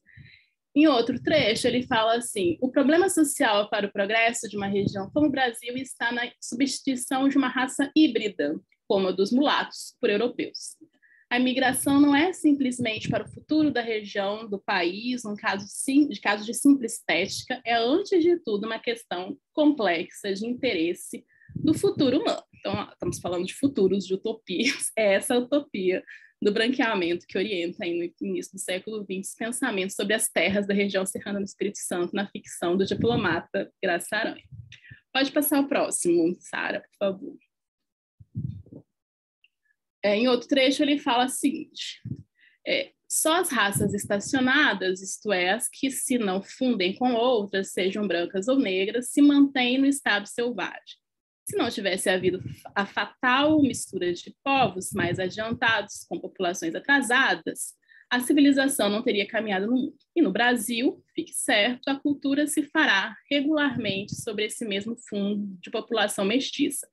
S2: Em outro trecho, ele fala assim: o problema social para o progresso de uma região como o Brasil está na substituição de uma raça híbrida, como a dos mulatos, por europeus. A imigração não é simplesmente para o futuro da região, do país, um caso de simples estética, é, antes de tudo, uma questão complexa de interesse do futuro humano. Então, estamos falando de futuros, de utopias. É essa utopia do branqueamento que orienta, aí, no início do século XX, pensamentos sobre as terras da região serrana do Espírito Santo na ficção do diplomata Graça Aranha. Pode passar o próximo, Sara, por favor. Em outro trecho, ele fala o seguinte: só as raças estacionadas, isto é, as que se não fundem com outras, sejam brancas ou negras, se mantêm no estado selvagem. Se não tivesse havido a fatal mistura de povos mais adiantados com populações atrasadas, a civilização não teria caminhado no mundo. E no Brasil, fique certo, a cultura se fará regularmente sobre esse mesmo fundo de população mestiça,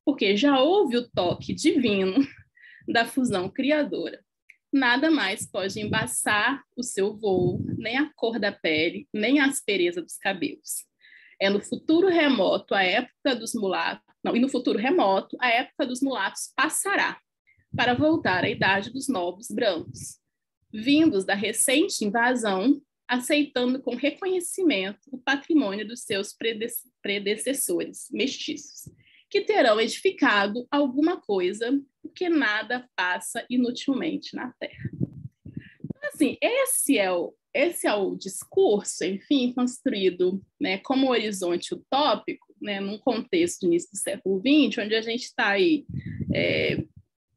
S2: porque já houve o toque divino da fusão criadora. Nada mais pode embaçar o seu voo, nem a cor da pele, nem a aspereza dos cabelos. É no futuro remoto a época dos mulatos, não, e no futuro remoto a época dos mulatos passará, para voltar à idade dos novos brancos, vindos da recente invasão, aceitando com reconhecimento o patrimônio dos seus predecessores mestiços, que terão edificado alguma coisa, porque nada passa inutilmente na Terra. Então, assim, esse é o discurso, enfim, construído, né, como horizonte utópico, né, num contexto do início do século XX, onde a gente está aí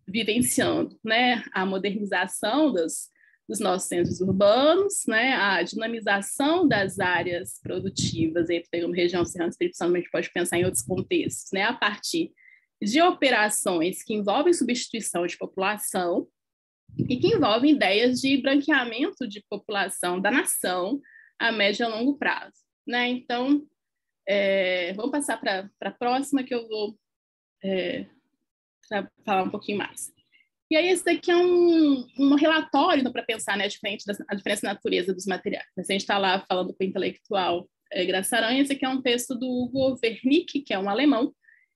S2: vivenciando, né, a modernização dos nossos centros urbanos, né, a dinamização das áreas produtivas, aí pegando região serrana do Espírito Santo, a gente pode pensar em outros contextos, né, a partir de operações que envolvem substituição de população e que envolvem ideias de branqueamento de população da nação a médio e a longo prazo, né? Então, vamos passar para a próxima, que eu vou falar um pouquinho mais. E aí, esse daqui é um relatório para pensar, né, a diferença da natureza dos materiais. A gente está lá falando com o intelectual Graça Aranha. Esse aqui é um texto do Hugo Wernicke, que é um alemão,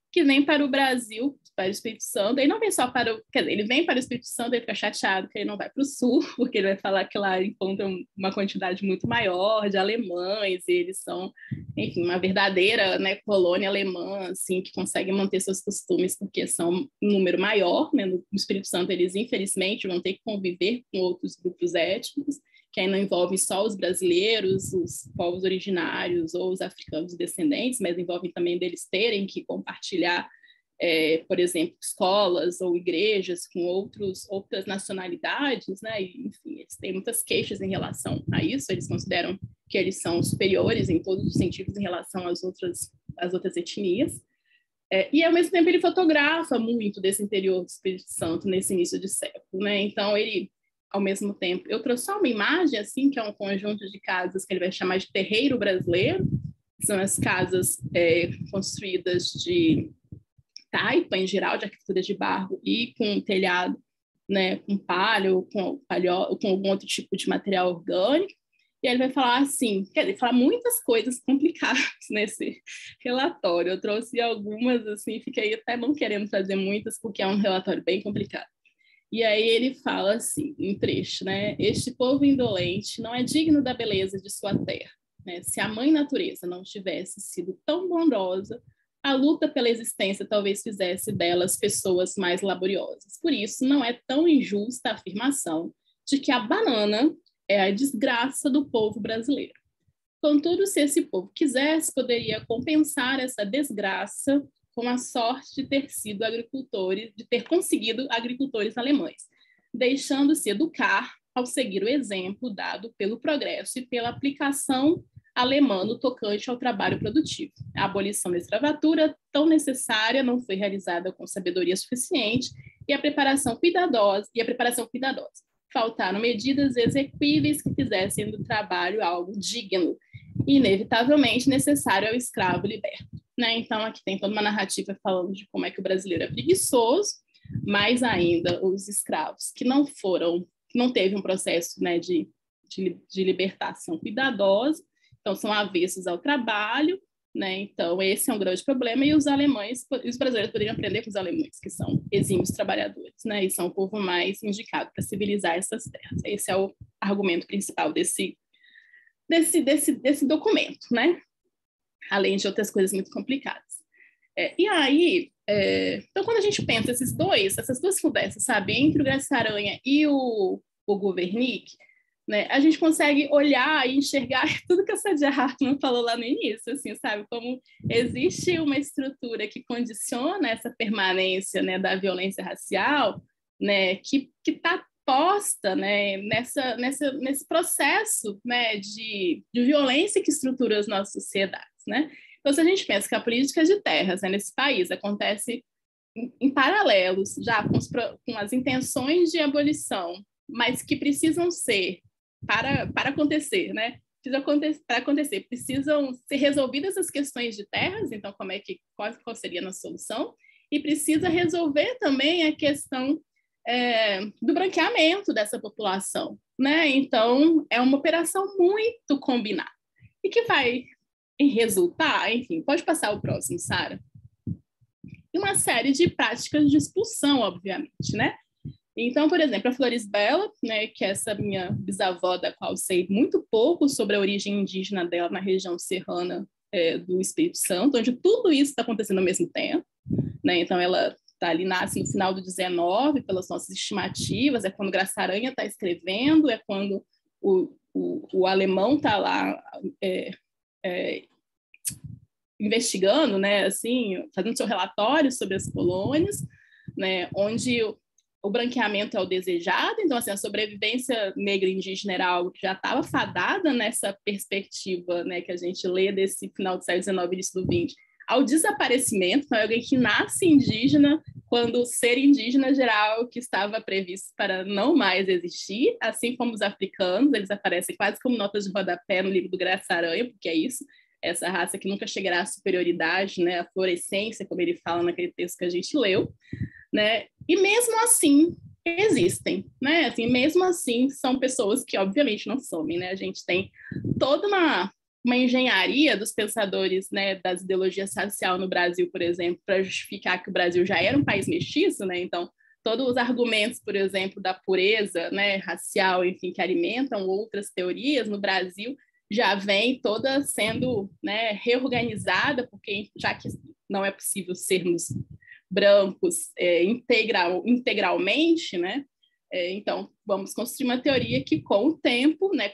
S2: que vem para o Brasil, para o Espírito Santo. Ele não vem só para quer dizer, ele vem para o Espírito Santo, ele fica chateado que ele não vai para o Sul, porque ele vai falar que lá encontra uma quantidade muito maior de alemães, e eles são, enfim, uma verdadeira, né, colônia alemã, assim, que consegue manter seus costumes, porque são um número maior, né? No Espírito Santo, eles, infelizmente, vão ter que conviver com outros grupos étnicos, que aí não envolvem só os brasileiros, os povos originários ou os africanos descendentes, mas envolvem também deles terem que compartilhar, por exemplo, escolas ou igrejas com outras nacionalidades, né? E, enfim, eles têm muitas queixas em relação a isso, eles consideram que eles são superiores em todos os sentidos em relação às outras etnias. E, ao mesmo tempo, ele fotografa muito desse interior do Espírito Santo nesse início de século, né? Então, ele, ao mesmo tempo, eu trouxe só uma imagem, assim, que é um conjunto de casas que ele vai chamar de terreiro brasileiro, que são as casas construídas de taipa, em geral, de arquitetura de barro, e com telhado, né, com palha, com algum outro tipo de material orgânico. E ele vai falar assim, quer dizer, falar muitas coisas complicadas nesse relatório. Eu trouxe algumas, assim, fiquei até não querendo trazer muitas, porque é um relatório bem complicado. E aí ele fala assim, em trecho, né? Este povo indolente não é digno da beleza de sua terra, né? Se a mãe natureza não tivesse sido tão bondosa, a luta pela existência talvez fizesse delas pessoas mais laboriosas. Por isso, não é tão injusta a afirmação de que a banana é a desgraça do povo brasileiro. Contudo, se esse povo quisesse, poderia compensar essa desgraça com a sorte de ter sido agricultores, de ter conseguido agricultores alemães, deixando-se educar ao seguir o exemplo dado pelo progresso e pela aplicação alemã no tocante ao trabalho produtivo. A abolição da escravatura, tão necessária, não foi realizada com sabedoria suficiente e a preparação cuidadosa. Faltaram medidas exequíveis que fizessem do trabalho algo digno e, inevitavelmente, necessário ao escravo liberto. Né? Então, aqui tem toda uma narrativa falando de como é que o brasileiro é preguiçoso, mais ainda os escravos que não teve um processo, né, de libertação cuidadosa, então são avessos ao trabalho, né? Então esse é um grande problema, e os brasileiros poderiam aprender com os alemães, que são exímios trabalhadores, né? E são o povo mais indicado para civilizar essas terras. Esse é o argumento principal desse documento, né? Além de outras coisas muito complicadas. E aí, então, quando a gente pensa essas duas conversas, sabe, entre o Graça Aranha e o Governick, né, a gente consegue olhar e enxergar tudo que a Saidiya Hartman falou lá no início, assim, sabe, como existe uma estrutura que condiciona essa permanência, né, da violência racial, né, que está posta, né, nesse processo, né, de violência que estrutura as nossas sociedades, né? Então, se a gente pensa que a política de terras, né, nesse país acontece em paralelos, já com as intenções de abolição, mas que precisam ser, para acontecer, né? Para acontecer, precisam ser resolvidas as questões de terras, então qual seria a nossa solução? E precisa resolver também a questão do branqueamento dessa população, né? Então, é uma operação muito combinada e que vai resultar, enfim, pode passar o próximo, Sara, uma série de práticas de expulsão, obviamente, né? Então, por exemplo, a Florisbella, né, que é essa minha bisavó, da qual sei muito pouco sobre a origem indígena dela na região serrana do Espírito Santo, onde tudo isso está acontecendo ao mesmo tempo, né? Então, ela ali nasce no final do 19, pelas nossas estimativas, é quando Graça Aranha está escrevendo, é quando o alemão está lá investigando, né, assim, fazendo seu relatório sobre as colônias, né, onde o branqueamento é o desejado, então assim, a sobrevivência negra indígena era algo que já estava fadada nessa perspectiva, né, que a gente lê desse final do século XIX, início do XX, ao desaparecimento. Então, é alguém que nasce indígena quando ser indígena geral que estava previsto para não mais existir, assim como os africanos, eles aparecem quase como notas de rodapé no livro do Graça Aranha, porque é isso, essa raça que nunca chegará à superioridade, né, à florescência, como ele fala naquele texto que a gente leu, né? E mesmo assim existem, né? Assim, mesmo assim são pessoas que obviamente não somem, né? A gente tem toda uma engenharia dos pensadores, né, das ideologias racial no Brasil, por exemplo, para justificar que o Brasil já era um país mestiço, né? Então, todos os argumentos, por exemplo, da pureza, né, racial, enfim, que alimentam outras teorias no Brasil, já vem toda sendo, né, reorganizada, porque já que não é possível sermos brancos integralmente, né? Então, vamos construir uma teoria que, com o tempo, né,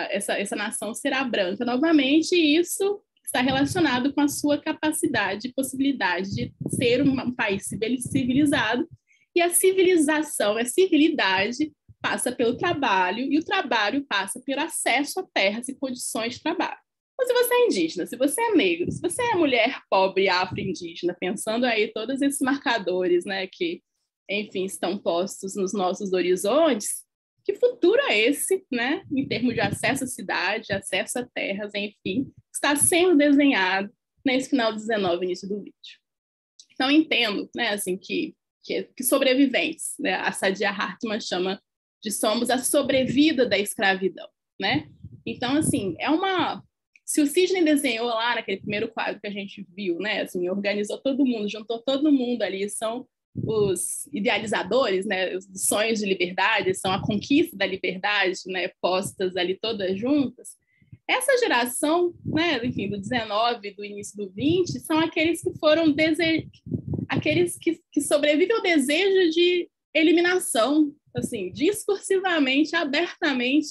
S2: essa nação será branca novamente, e isso está relacionado com a sua capacidade e possibilidade de ser um país civilizado, e a civilização, a civilidade, passa pelo trabalho, e o trabalho passa pelo acesso a terras e condições de trabalho. Então, se você é indígena, se você é negro, se você é mulher pobre afro-indígena, pensando aí todos esses marcadores, né, que, enfim, estão postos nos nossos horizontes, que futuro é esse, né, em termos de acesso à cidade, acesso a terras, enfim, está sendo desenhado nesse final do 19, início do vídeo. Então, entendo, né, assim, que sobreviventes, né, a Saidiya Hartman chama de somos a sobrevida da escravidão, né? Então, assim, se o Sidney desenhou lá naquele primeiro quadro que a gente viu, né, assim, organizou todo mundo, juntou todo mundo ali, são os idealizadores, né, os sonhos de liberdade, são a conquista da liberdade, né, postas ali todas juntas. Essa geração, né, enfim, do 19, do início do 20, são aqueles que foram aqueles que sobrevivem ao desejo de eliminação, assim, discursivamente, abertamente,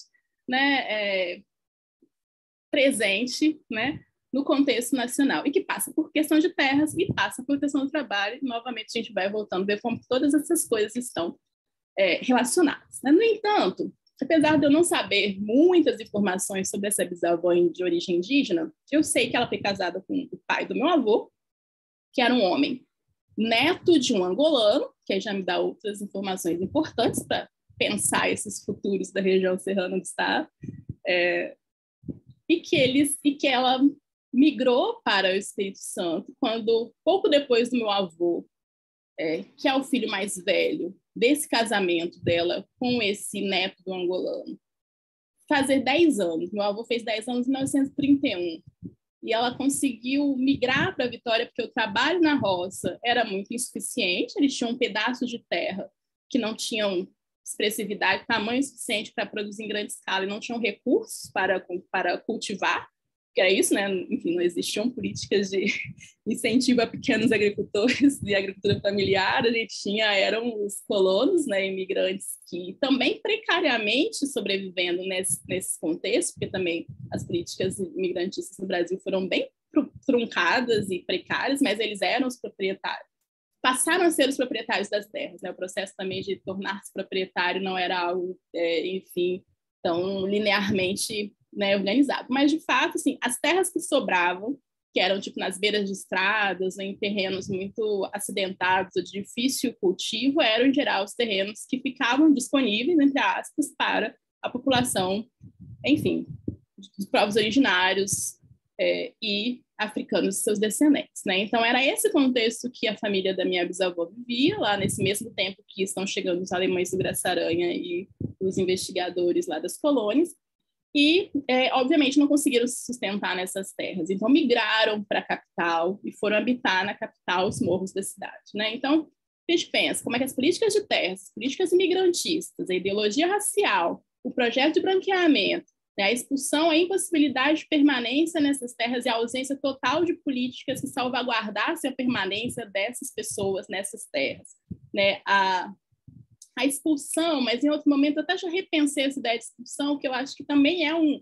S2: né, presente, né, no contexto nacional, e que passa por questão de terras e passa por questão do trabalho, e novamente a gente vai voltando a ver como todas essas coisas estão relacionadas, né? No entanto, apesar de eu não saber muitas informações sobre essa bisavó de origem indígena, eu sei que ela foi casada com o pai do meu avô, que era um homem neto de um angolano, que aí já me dá outras informações importantes para pensar esses futuros da região serrana do estado, e que ela migrou para o Espírito Santo quando, pouco depois do meu avô, que é o filho mais velho desse casamento dela com esse neto do angolano, fazer 10 anos. Meu avô fez 10 anos em 1931. E ela conseguiu migrar para Vitória porque o trabalho na roça era muito insuficiente. Eles tinham um pedaço de terra que não tinham expressividade, tamanho suficiente para produzir em grande escala e não tinham recursos para cultivar, que é isso, né? Enfim, não existiam políticas de incentivo a pequenos agricultores de agricultura familiar. A gente eram os colonos, né, imigrantes, que também precariamente sobrevivendo nesse contexto, porque também as políticas imigrantistas no Brasil foram bem truncadas e precárias, mas eles eram os proprietários. Passaram a ser os proprietários das terras, né? O processo também de tornar-se proprietário não era algo, enfim, tão linearmente, né, organizado. Mas, de fato, assim, as terras que sobravam, que eram tipo nas beiras de estradas, em terrenos muito acidentados ou de difícil cultivo, eram, em geral, os terrenos que ficavam disponíveis, entre aspas, para a população, enfim, dos povos originários e africanos e seus descendentes, né? Então, era esse contexto que a família da minha bisavó vivia, lá nesse mesmo tempo que estão chegando os alemães do Graça-Aranha e os investigadores lá das colônias, e, obviamente, não conseguiram se sustentar nessas terras. Então, migraram para a capital e foram habitar na capital os morros da cidade, né? Então, a gente pensa como é que as políticas de terras, as políticas imigrantistas, a ideologia racial, o projeto de branqueamento, né, a expulsão, a impossibilidade de permanência nessas terras e a ausência total de políticas que salvaguardassem a permanência dessas pessoas nessas terras, né? A expulsão, mas em outro momento eu até já repensei essa ideia de expulsão, que eu acho que também é um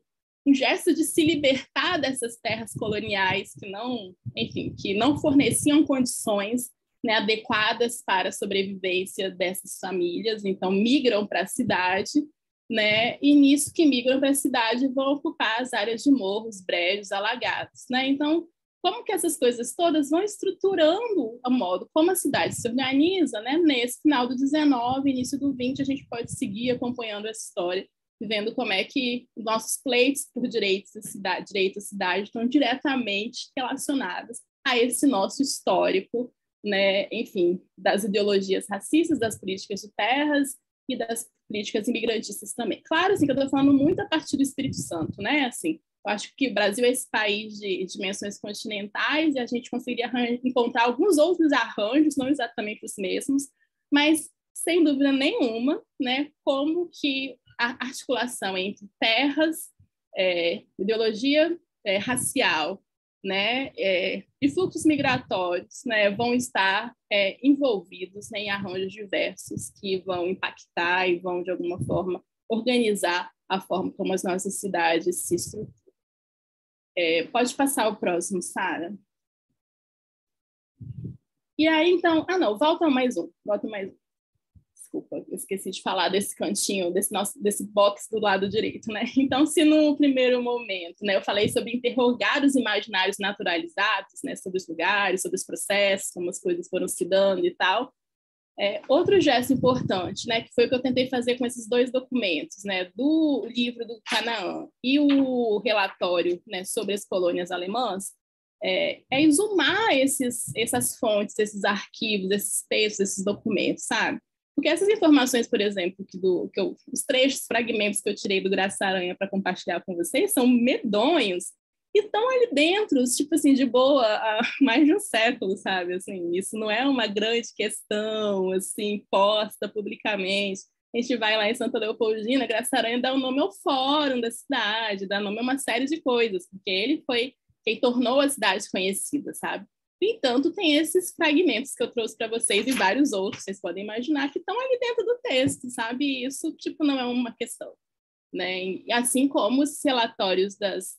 S2: gesto de se libertar dessas terras coloniais que não, enfim, que não forneciam condições, né, adequadas para a sobrevivência dessas famílias, então migram para a cidade, né, e nisso que migram para a cidade vão ocupar as áreas de morros, brejos, alagados, né? Então, como que essas coisas todas vão estruturando o modo como a cidade se organiza, né? Nesse final do 19, início do 20, a gente pode seguir acompanhando essa história, vendo como é que nossos pleitos por direito à cidade estão diretamente relacionados a esse nosso histórico, né? Enfim, das ideologias racistas, das políticas de terras e das políticas imigrantistas também. Claro, assim, que eu estou falando muito a partir do Espírito Santo, né? Assim, eu acho que o Brasil é esse país de dimensões continentais e a gente conseguiria encontrar alguns outros arranjos, não exatamente os mesmos, mas, sem dúvida nenhuma, né, como que a articulação entre terras, ideologia racial, né, e fluxos migratórios, né, vão estar envolvidos, né, em arranjos diversos que vão impactar e vão, de alguma forma, organizar a forma como as nossas cidades se estruturam. Pode passar o próximo, Sara. E aí, então... não, volta mais um. Desculpa, eu esqueci de falar desse cantinho, desse box do lado direito, né? Então, se no primeiro momento, né, eu falei sobre interrogar os imaginários naturalizados, né, sobre os lugares, sobre os processos, como as coisas foram se dando e tal, outro gesto importante, né, que foi o que eu tentei fazer com esses dois documentos, né, do livro do Canaã e o relatório, né, sobre as colônias alemãs, exumar essas fontes, esses arquivos, esses textos, esses documentos, sabe? Porque essas informações, por exemplo, os trechos, fragmentos que eu tirei do Graça-Aranha para compartilhar com vocês são medonhos e estão ali dentro, tipo assim, de boa, há mais de um século, sabe? Assim, isso não é uma grande questão, assim, posta publicamente. A gente vai lá em Santa Leopoldina, Graça-Aranha dá o nome ao fórum da cidade, dá nome a uma série de coisas, porque ele foi quem tornou a cidade conhecida, sabe? No entanto, tem esses fragmentos que eu trouxe para vocês e vários outros, vocês podem imaginar, que estão ali dentro do texto, sabe? E isso, tipo, não é uma questão, né? E assim como os relatórios das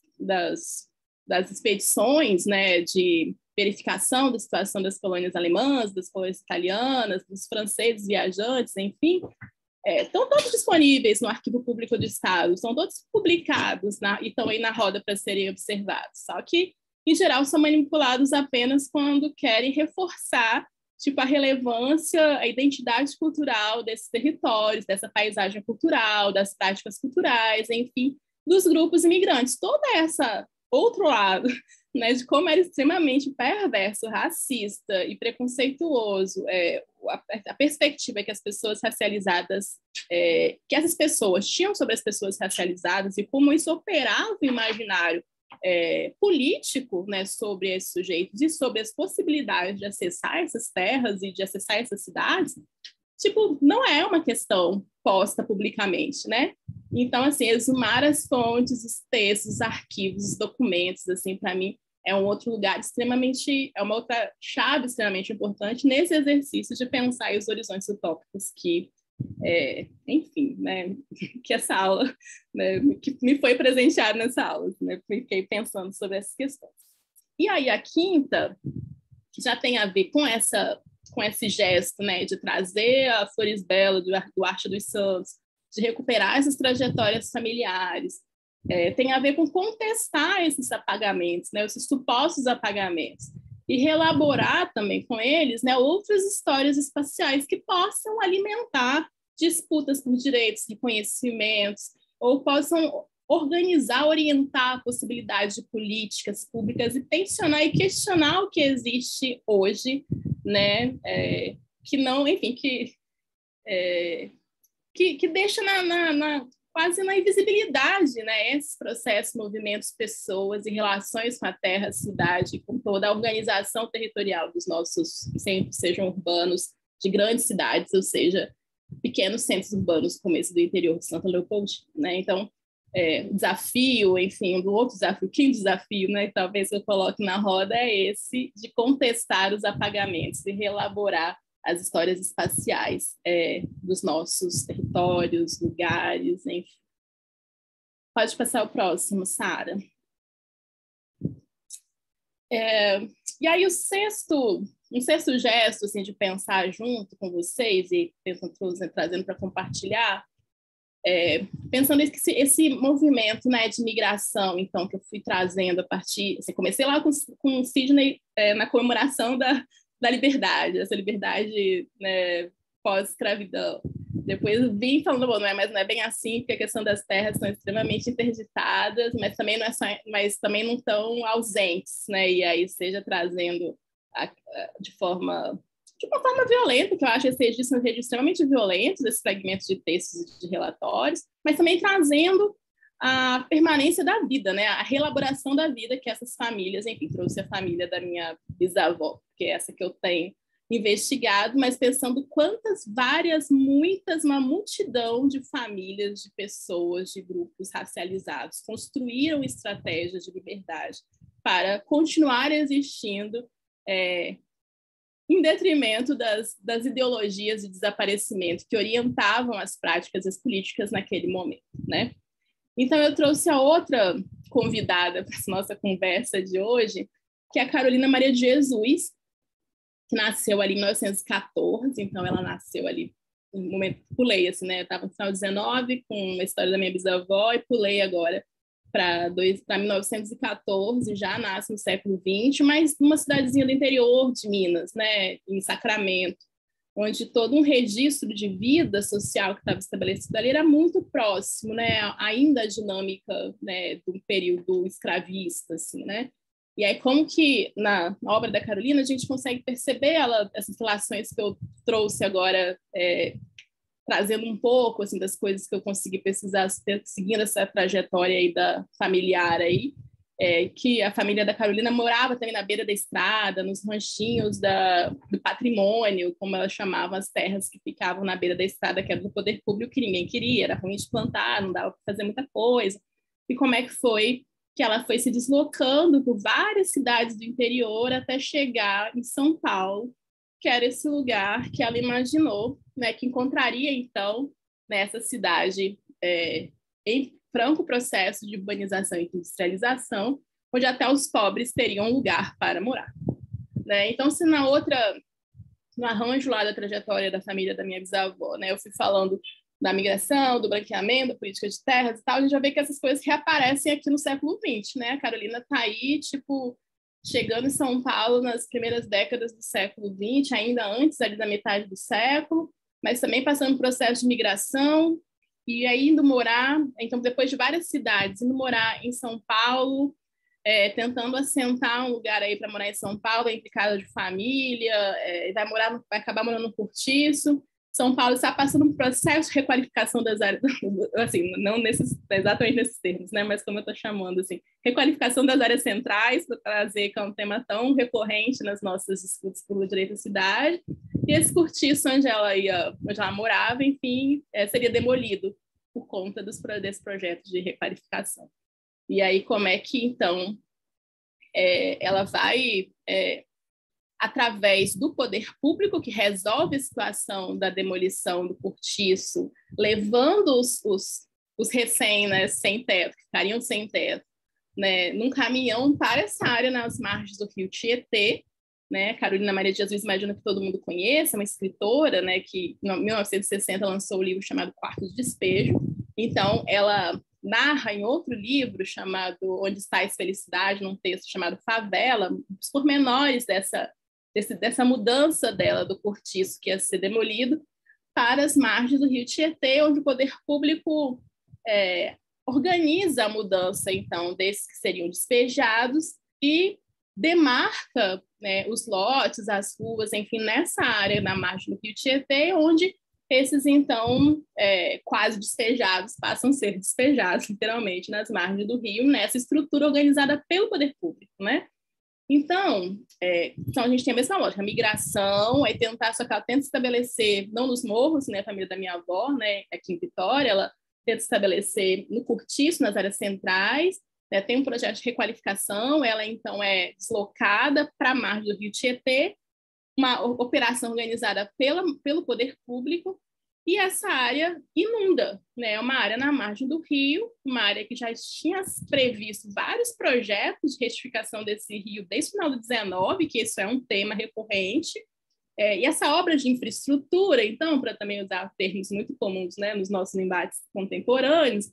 S2: expedições, né, de verificação da situação das colônias alemãs, das colônias italianas, dos franceses viajantes, enfim, estão todos disponíveis no Arquivo Público do Estado, são todos publicados e estão aí na roda para serem observados. Só que, em geral, são manipulados apenas quando querem reforçar tipo, a relevância, a identidade cultural desses territórios, dessa paisagem cultural, das práticas culturais, enfim, dos grupos imigrantes. Todo esse outro lado, né, de como era extremamente perverso, racista e preconceituoso, a perspectiva que as pessoas racializadas, que essas pessoas tinham sobre as pessoas racializadas e como isso operava o imaginário político, né, sobre esses sujeitos e sobre as possibilidades de acessar essas terras e de acessar essas cidades, tipo, não é uma questão posta publicamente, né? Então, assim, exumar as fontes, os textos, os arquivos, os documentos, assim, para mim, é um outro lugar extremamente, é uma outra chave extremamente importante nesse exercício de pensar os horizontes utópicos que, enfim, né, que essa aula, né, que me foi presenteada nessa aula, né, fiquei pensando sobre essas questões. E aí a quinta, que já tem a ver com esse gesto, né, de trazer a Flores Bela, do Arte dos Santos, de recuperar essas trajetórias familiares, tem a ver com contestar esses apagamentos, né, esses supostos apagamentos, e reelaborar também com eles, né, outras histórias espaciais que possam alimentar disputas por direitos de conhecimentos, ou possam organizar, orientar a possibilidade de políticas públicas e tensionar e questionar o que existe hoje, né, que não, enfim, que deixa quase na invisibilidade, né, esses processos, movimentos, pessoas e relações com a terra, a cidade, com toda a organização territorial dos nossos, sempre sejam urbanos, de grandes cidades, ou seja, pequenos centros urbanos, como esse do interior de Santa Leopoldina, né? Então, o desafio, enfim, do outro desafio, que desafio, né, talvez eu coloque na roda, é esse de contestar os apagamentos e reelaborar as histórias espaciais dos nossos territórios, lugares, enfim. Pode passar o próximo, Sara. E aí um sexto gesto assim, de pensar junto com vocês e trazendo para compartilhar, pensando que esse movimento, né, de migração, então, que eu fui trazendo a partir... Assim, comecei lá com o Sidney na comemoração da liberdade, essa liberdade, né, pós-escravidão. Depois vim falando, bom, não é bem assim, porque a questão das terras são extremamente interditadas, mas também também não estão ausentes, né? E aí seja trazendo de uma forma violenta, que eu acho que esses registros são registros extremamente violentos, esses fragmentos de textos e de relatórios, mas também trazendo a permanência da vida, né? A reelaboração da vida que essas famílias, enfim, trouxe a família da minha bisavó, que é essa que eu tenho investigado, mas pensando uma multidão de famílias, de pessoas, de grupos racializados construíram estratégias de liberdade para continuar existindo em detrimento das ideologias de desaparecimento que orientavam as práticas e as políticas naquele momento, né? Então, eu trouxe a outra convidada para a nossa conversa de hoje, que é a Carolina Maria de Jesus, que nasceu ali em 1914, então ela nasceu ali, no momento, pulei assim, né? Eu estava no final de 19 com a história da minha bisavó e pulei agora para 1914, já nasce no século XX, mas numa cidadezinha do interior de Minas, né? Em Sacramento, onde todo um registro de vida social que estava estabelecido ali era muito próximo, né? Ainda a dinâmica, né, do período escravista, assim, né? E aí, como que na obra da Carolina a gente consegue perceber essas relações que eu trouxe agora, trazendo um pouco assim, das coisas que eu consegui pesquisar, seguindo essa trajetória aí familiar aí, que a família da Carolina morava também na beira da estrada, nos ranchinhos do patrimônio, como ela chamava as terras que ficavam na beira da estrada, que era do poder público, que ninguém queria, era ruim de plantar, não dava para fazer muita coisa. E como é que foi que ela foi se deslocando por várias cidades do interior até chegar em São Paulo, que era esse lugar que ela imaginou, né, que encontraria, então, nessa cidade em franco processo de urbanização e industrialização, onde até os pobres teriam um lugar para morar, né? Então, se no arranjo lá da trajetória da família da minha bisavó, né, eu fui falando da migração, do branqueamento, da política de terras e tal, a gente já vê que essas coisas reaparecem aqui no século XX, né? A Carolina está aí, tipo, chegando em São Paulo nas primeiras décadas do século XX, ainda antes ali da metade do século, mas também passando por processo de migração, e aí indo morar, então depois de várias cidades, indo morar em São Paulo, tentando assentar um lugar aí para morar em São Paulo, entre casa de família, vai acabar morando no Cortiço. São Paulo está passando um processo de requalificação das áreas, assim, não exatamente nesses termos, né, mas como eu estou chamando, assim, requalificação das áreas centrais, para trazer, que é um tema tão recorrente nas nossas disputas pelo direito à cidade, e esse cortiço onde ela morava, enfim, seria demolido por conta desse projeto de requalificação. E aí, como é que, então, ela vai, através do poder público, que resolve a situação da demolição do cortiço, levando os recém, né, sem teto, que ficariam sem teto, né, num caminhão para essa área nas margens do rio Tietê, né? Carolina Maria de Jesus, imagino que todo mundo conheça, uma escritora, né, que em 1960 lançou um livro chamado Quarto de Despejo. Então, ela narra em outro livro chamado Onde Estais Felicidade, num texto chamado Favela, os pormenores dessa mudança dela do cortiço que ia ser demolido para as margens do rio Tietê, onde o poder público organiza a mudança, então, desses que seriam despejados e demarca, né, os lotes, as ruas, enfim, nessa área na margem do rio Tietê, onde esses, então, quase despejados passam a ser despejados, literalmente, nas margens do rio, nessa estrutura organizada pelo poder público, né? Então, a gente tem a mesma lógica, a migração, tentar, só que ela tenta estabelecer, não nos morros, né, a família da minha avó, né, aqui em Vitória, ela tenta estabelecer no cortiço, nas áreas centrais, né, tem um projeto de requalificação, ela, então, é deslocada para a margem do rio Tietê, uma operação organizada pelo poder público, e essa área inunda, né? É uma área na margem do rio, uma área que já tinha previsto vários projetos de retificação desse rio desde o final do 19, que isso é um tema recorrente, e essa obra de infraestrutura, então, para também usar termos muito comuns, né, nos nossos embates contemporâneos,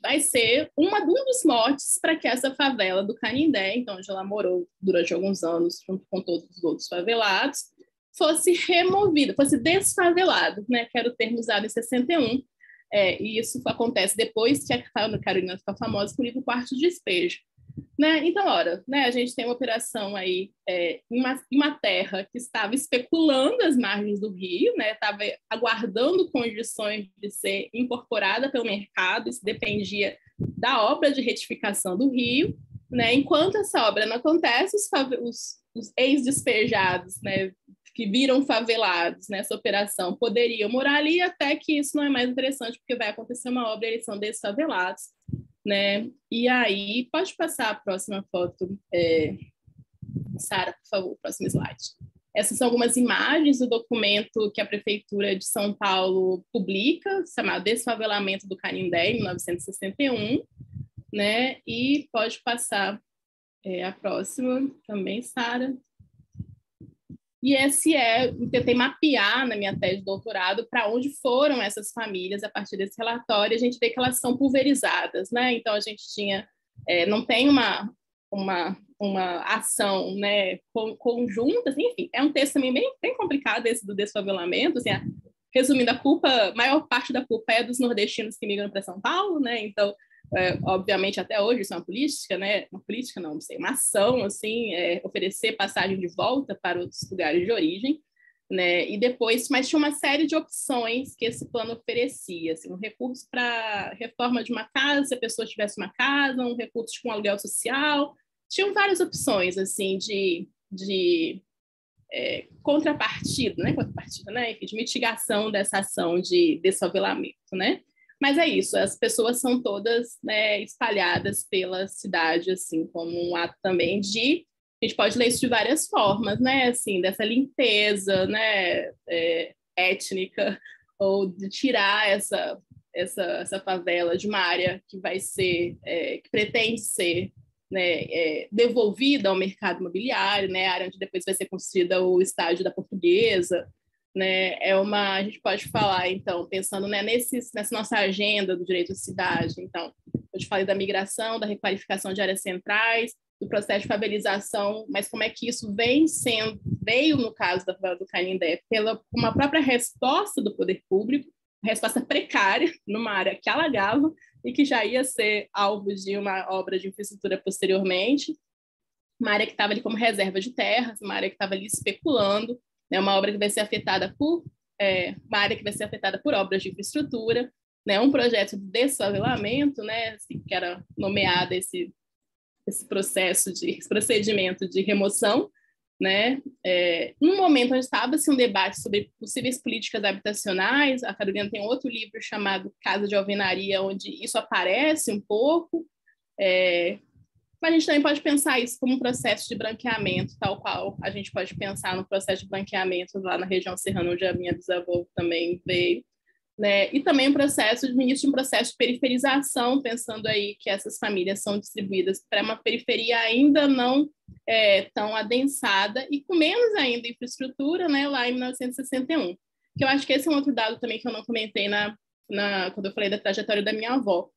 S2: vai ser um dos motes para que essa favela do Canindé, então, onde ela morou durante alguns anos, junto com todos os outros favelados, fosse removida, fosse desfavelado, né, que era o termo usado em 61, e isso acontece depois que a Carolina ficou famosa com o livro Quarto de Despejo. Né? Então, né, a gente tem uma operação aí em uma terra que estava especulando as margens do rio, né, estava aguardando condições de ser incorporada pelo mercado, isso dependia da obra de retificação do rio, né? Enquanto essa obra não acontece, os ex-despejados, né, que viram favelados nessa operação poderiam morar ali, até que isso não é mais interessante, porque vai acontecer uma obra e eles são desfavelados. Né? E aí, pode passar a próxima foto, Sara, por favor, próximo slide. Essas são algumas imagens do documento que a Prefeitura de São Paulo publica, chamado Desfavelamento do Canindé, em 1961, né? E pode passar a próxima também, Sara. E tentei mapear na minha tese de doutorado para onde foram essas famílias a partir desse relatório. A gente vê que elas são pulverizadas, né? Então a gente não tem uma ação, né, conjunta, assim, enfim. É um texto também bem complicado esse do desfavelamento. Assim, resumindo, a maior parte da culpa é dos nordestinos que migram para São Paulo, né? Então, obviamente, até hoje isso é uma política, né? Uma política, não sei, uma ação, assim, oferecer passagem de volta para os lugares de origem, né? E depois, mas tinha uma série de opções que esse plano oferecia, assim, um recurso para reforma de uma casa, se a pessoa tivesse uma casa, um recurso com aluguel social, tinham várias opções, assim, de contrapartida, né? Enfim, de mitigação dessa ação de desfavelamento, né? Mas é isso, as pessoas são todas, né, espalhadas pela cidade, assim, como um ato também a gente pode ler isso de várias formas, né, assim, dessa limpeza, né, étnica, ou de tirar essa favela de uma área que vai ser, que pretende ser, né, devolvida ao mercado imobiliário, né, a área onde depois vai ser construída o estádio da Portuguesa, né? A gente pode falar, então, pensando, né, nessa nossa agenda do direito à cidade. Então, eu te falei da migração, da requalificação de áreas centrais, do processo de favelização, mas como é que isso veio no caso da favela do Canindé, pela uma própria resposta do poder público, resposta precária numa área que alagava e que já ia ser alvo de uma obra de infraestrutura posteriormente, uma área que estava ali como reserva de terras, uma área que estava ali especulando, né, uma obra que vai ser afetada uma área que vai ser afetada por obras de infraestrutura, né, um projeto de desfavelamento, né, assim, que era nomeado esse procedimento de remoção, né? Num momento onde estava-se um debate sobre possíveis políticas habitacionais, a Carolina tem outro livro chamado Casa de Alvenaria, onde isso aparece um pouco, mas a gente também pode pensar isso como um processo de branqueamento, tal qual a gente pode pensar no processo de branqueamento lá na região serrana, onde a minha bisavó também veio, né? E também no início de um processo de periferização, pensando aí que essas famílias são distribuídas para uma periferia ainda não tão adensada e com menos ainda infraestrutura, né? Lá em 1961. Que eu acho que esse é um outro dado também que eu não comentei quando eu falei da trajetória da minha avó.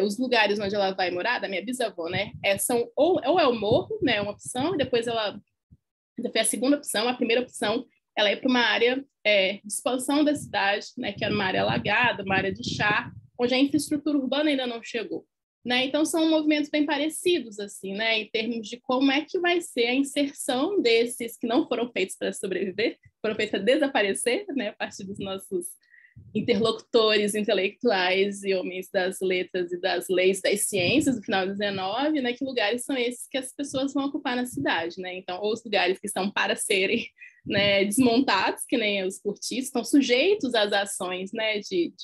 S2: Os lugares onde ela vai morar, da minha bisavó, né? São ou é o morro, né? Uma opção, e depois foi a segunda opção. A primeira opção, ela é para uma área de expansão da cidade, né? Que era uma área alagada, uma área de charco, onde a infraestrutura urbana ainda não chegou, né? Então são movimentos bem parecidos, assim, né? Em termos de como é que vai ser a inserção desses que não foram feitos para sobreviver, foram feitos para desaparecer, né? A partir dos nossos interlocutores intelectuais e homens das letras e das leis das ciências do final do XIX, né, que lugares são esses que as pessoas vão ocupar na cidade, né? Então, ou os lugares que estão para serem, né, desmontados, que nem os cortiços, estão sujeitos às ações, né, de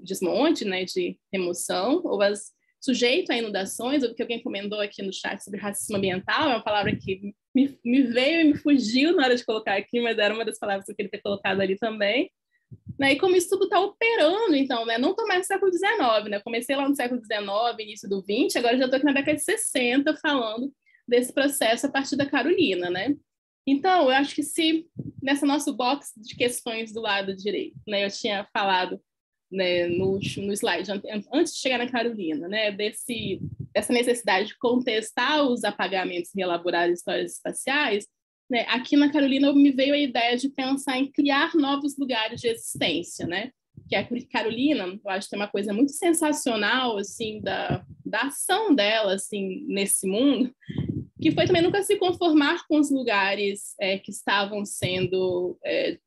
S2: desmonte, né, de remoção, ou sujeito a inundações, ou que alguém comentou aqui no chat sobre racismo ambiental, é uma palavra que me veio e me fugiu na hora de colocar aqui, mas era uma das palavras que eu queria ter colocado ali também. Né, e como isso tudo está operando, então, né, não estou mais no século XIX, né, comecei lá no século XIX, início do XX, agora já estou aqui na década de 60 falando desse processo a partir da Carolina, né? Então, eu acho que se nessa nosso box de questões do lado direito, né, eu tinha falado, né, no slide antes de chegar na Carolina, né, dessa necessidade de contestar os apagamentos e reelaborar histórias espaciais, né, aqui na Carolina me veio a ideia de pensar em criar novos lugares de existência, né? Que a Carolina, eu acho que tem uma coisa muito sensacional assim da ação dela assim nesse mundo, que foi também nunca se conformar com os lugares que estavam sendo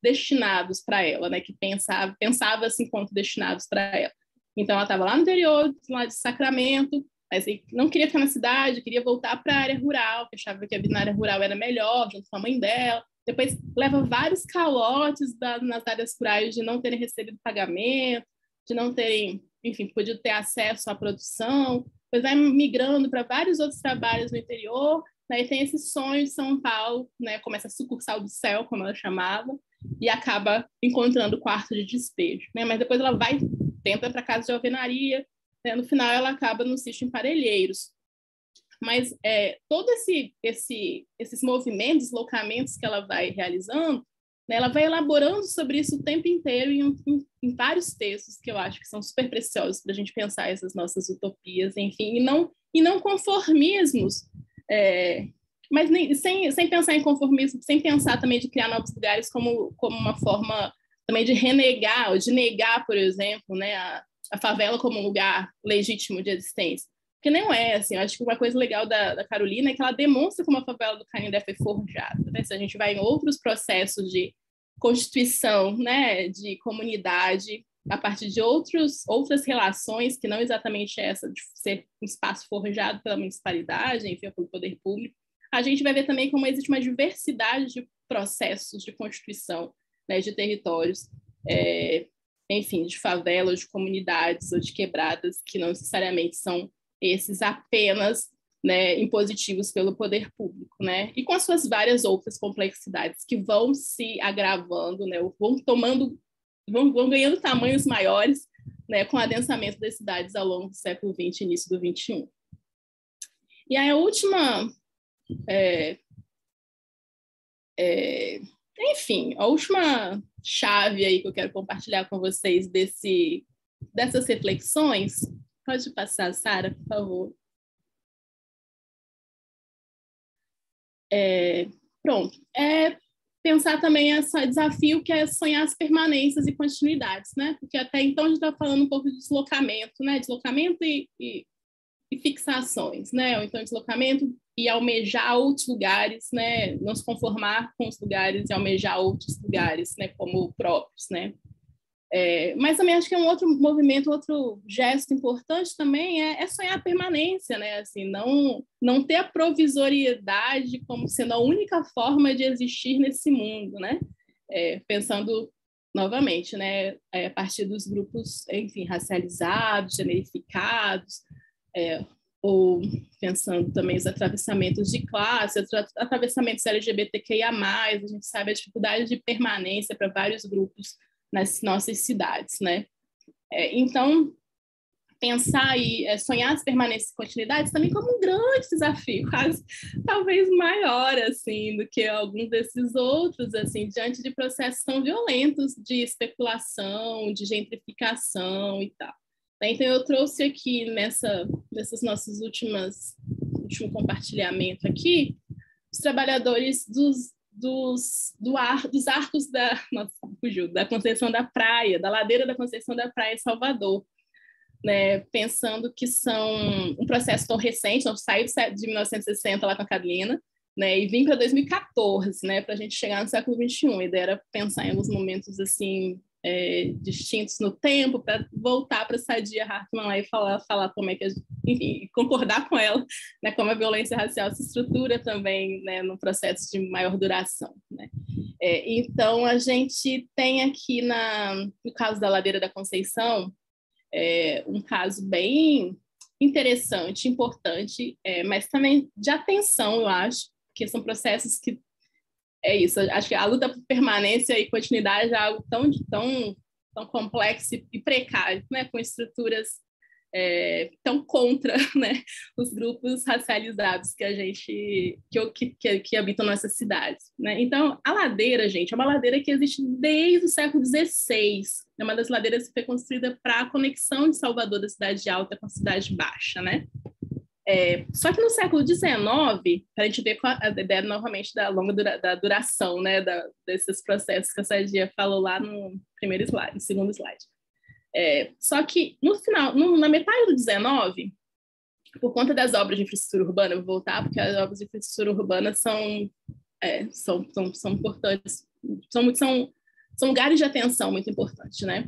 S2: destinados para ela, né? Que pensava assim enquanto destinados para ela. Então ela estava lá no interior, lá de Sacramento, mas não queria ficar na cidade, queria voltar para a área rural, achava que a área rural era melhor, junto com a mãe dela. Depois leva vários calotes nas áreas rurais de não terem recebido pagamento, de não terem, enfim, podido ter acesso à produção. Depois vai migrando para vários outros trabalhos no interior, né, e tem esse sonho de São Paulo, né, começa a sucursal do céu, como ela chamava, e acaba encontrando o quarto de despejo. Né? Mas depois ela tenta para a casa de alvenaria, no final ela acaba no sítio em Parelheiros. Mas todos esses movimentos, deslocamentos que ela vai realizando, né, ela vai elaborando sobre isso o tempo inteiro em vários textos que eu acho que são super preciosos para a gente pensar essas nossas utopias, enfim, e não conformismos, mas sem pensar em conformismo, sem pensar também de criar novos lugares como uma forma também de renegar, ou de negar, por exemplo, né, a favela como um lugar legítimo de existência. Porque não é, assim, eu acho que uma coisa legal da Carolina é que ela demonstra como a favela do Canindé foi forjada, né? Se a gente vai em outros processos de constituição, né, de comunidade, a partir de outras relações, que não exatamente essa de ser um espaço forjado pela municipalidade, enfim, pelo poder público, a gente vai ver também como existe uma diversidade de processos de constituição, né, de territórios, enfim, de favelas, de comunidades ou de quebradas, que não necessariamente são esses apenas, né, impositivos pelo poder público, né, e com as suas várias outras complexidades que vão se agravando, né, vão ganhando tamanhos maiores, né, com o adensamento das cidades ao longo do século XX e início do XXI. E aí a última... enfim, a última chave aí que eu quero compartilhar com vocês dessas reflexões. Pode passar, Sara, por favor. Pronto. Pensar também esse desafio que é sonhar as permanências e continuidades, né? Porque até então a gente está falando um pouco de deslocamento, né? Deslocamento e fixações, né? Ou então deslocamento e almejar outros lugares, né? Não se conformar com os lugares e almejar outros lugares, né? Como próprios, né? Mas também acho que é um outro movimento, outro gesto importante também é sonhar a permanência, né? Assim, não ter a provisoriedade como sendo a única forma de existir nesse mundo, né? Pensando novamente, né? A partir dos grupos, enfim, racializados, generificados, ou pensando também os atravessamentos de classe, atravessamentos LGBTQIA+, a gente sabe a dificuldade de permanência para vários grupos nas nossas cidades, né? Então, pensar e sonhar as permanências e continuidades também como um grande desafio, quase talvez maior, assim, do que alguns desses outros, assim, diante de processos tão violentos de especulação, de gentrificação e tal. Então, eu trouxe aqui nessas nossas último compartilhamento aqui, os trabalhadores dos arcos da Conceição da Praia, da ladeira da Conceição da Praia em Salvador, né? Pensando que são um processo tão recente, não saiu de 1960 lá com a Carolina, né? E vim para 2014, né? Para a gente chegar no século XXI. A ideia era pensar em alguns momentos assim distintos no tempo, para voltar para Saidia Hartmann lá e falar como é que enfim, concordar com ela, né, como a violência racial se estrutura também, né, no processo de maior duração, né? Então a gente tem aqui no caso da Ladeira da Conceição um caso bem interessante, importante, mas também de atenção, eu acho, porque são processos que isso, acho que a luta por permanência e continuidade é algo tão complexo e precário, né? Com estruturas tão contra, né? Os grupos racializados que habitam nossas cidades, né? Então, a ladeira, gente, é uma ladeira que existe desde o século XVI, é uma das ladeiras que foi construída para a conexão de Salvador, da Cidade Alta, com a Cidade Baixa, né? Só que no século XIX, para a gente ver a ideia novamente da da duração, né, desses processos que a Saidia falou lá no segundo slide. Só que no final, na metade do XIX, por conta das obras de infraestrutura urbana, eu vou voltar, porque as obras de infraestrutura urbana são importantes, são lugares de atenção muito importantes, né?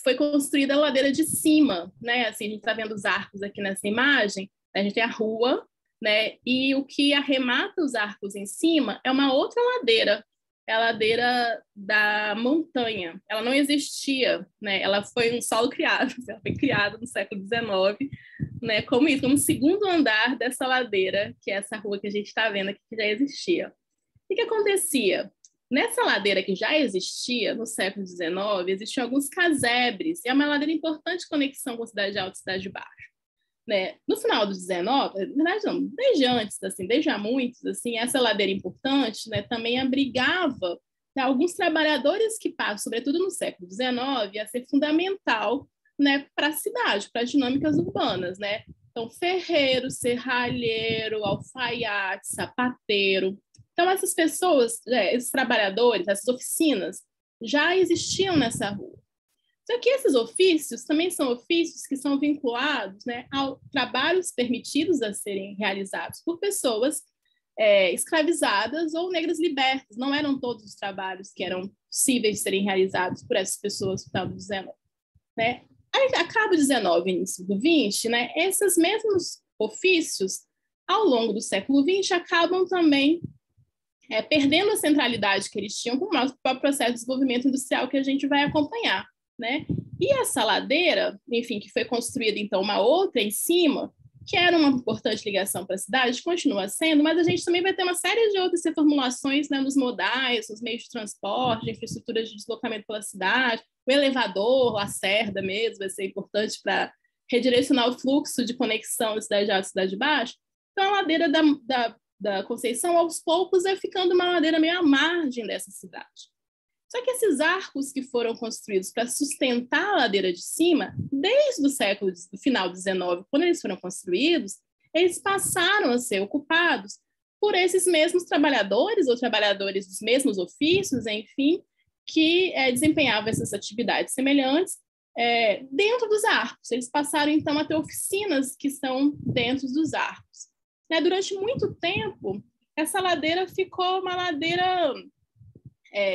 S2: Foi construída a ladeira de cima, né? Assim, a gente está vendo os arcos aqui nessa imagem, a gente tem a rua, né? E o que arremata os arcos em cima é uma outra ladeira, é a ladeira da montanha. Ela não existia, né? Ela foi um solo criado, ela foi criada no século XIX, né? Como um segundo andar dessa ladeira, que é essa rua que a gente está vendo aqui, que já existia. O que acontecia? Nessa ladeira que já existia no século XIX, existiam alguns casebres, e é uma ladeira importante de conexão com a Cidade Alta e Cidade Baixa, né? No final do XIX, na verdade não, desde antes, assim, desde há muitos, assim, essa ladeira importante, né, também abrigava, né, alguns trabalhadores que passam, sobretudo no século XIX, a ser fundamental, né, para a cidade, para as dinâmicas urbanas, né? Então, ferreiro, serralheiro, alfaiate, sapateiro. Então, essas pessoas, esses trabalhadores, essas oficinas, já existiam nessa rua. Só que esses ofícios também são ofícios que são vinculados, né, a trabalhos permitidos a serem realizados por pessoas escravizadas ou negras libertas. Não eram todos os trabalhos que eram possíveis de serem realizados por essas pessoas no final do XIX, né? Aí, acaba do XIX e início do XX, né, esses mesmos ofícios, ao longo do século XX, acabam também perdendo a centralidade que eles tinham com o nosso próprio processo de desenvolvimento industrial que a gente vai acompanhar, né? E essa ladeira, enfim, que foi construída, então, uma outra em cima, que era uma importante ligação para a cidade, continua sendo, mas a gente também vai ter uma série de outras reformulações, né, nos modais, nos meios de transporte, de infraestruturas de deslocamento pela cidade, o elevador, a Lacerda mesmo, vai ser importante para redirecionar o fluxo de conexão da Cidade Alta e Cidade Baixa. Então, a ladeira da Conceição, aos poucos, vai ficando uma ladeira meio à margem dessa cidade, Só que esses arcos que foram construídos para sustentar a ladeira de cima, desde o final do XIX, quando eles foram construídos, eles passaram a ser ocupados por esses mesmos trabalhadores ou trabalhadores dos mesmos ofícios, enfim, que desempenhavam essas atividades semelhantes dentro dos arcos. Eles passaram, então, a ter oficinas que estão dentro dos arcos. Durante muito tempo, essa ladeira ficou uma ladeira,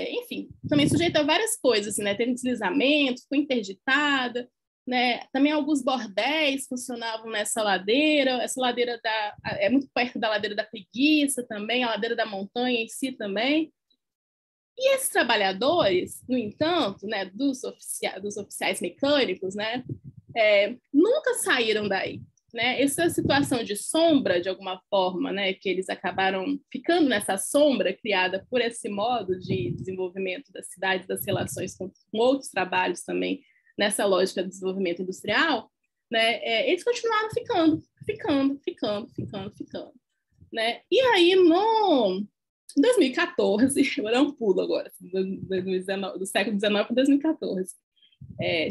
S2: enfim, também sujeita a várias coisas, né? Teve deslizamento, ficou interditada, né? Também alguns bordéis funcionavam nessa ladeira. Essa ladeira é muito perto da ladeira da Preguiça também, a ladeira da Montanha em si também. E esses trabalhadores, no entanto, né, dos oficiais mecânicos, né, nunca saíram daí. Né? Essa situação de sombra, de alguma forma, né, que eles acabaram ficando nessa sombra criada por esse modo de desenvolvimento da cidade, das relações com outros trabalhos também, nessa lógica de desenvolvimento industrial, né, eles continuaram ficando. Né? E aí, em 2014, vou dar um pulo agora, do século XIX para 2014,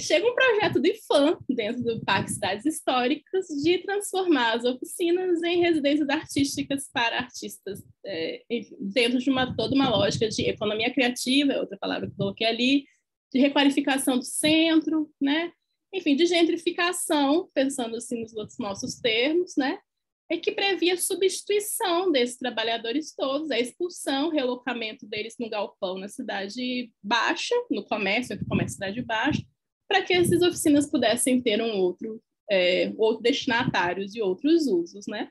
S2: chega um projeto do IPHAN, dentro do Parque Cidades Históricas, de transformar as oficinas em residências artísticas para artistas, dentro de toda uma lógica de economia criativa, outra palavra que eu coloquei ali, de requalificação do centro, né? Enfim, de gentrificação, pensando assim nos nossos termos, né? Que previa a substituição desses trabalhadores todos, a expulsão, relocamento deles no galpão na Cidade Baixa, no comércio Cidade Baixa, para que essas oficinas pudessem ter outro destinatários e outros usos, né?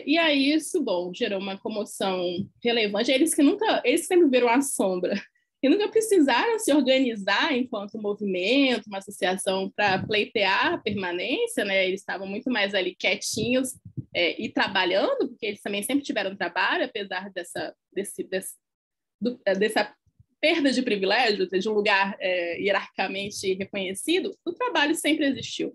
S2: E aí isso, gerou uma comoção relevante. Eles sempre viram a sombra e nunca precisaram se organizar enquanto movimento, uma associação para pleitear a permanência, né? Eles estavam muito mais ali quietinhos e trabalhando, porque eles também sempre tiveram trabalho, apesar dessa perda de privilégio, de um lugar hierarquicamente reconhecido, o trabalho sempre existiu.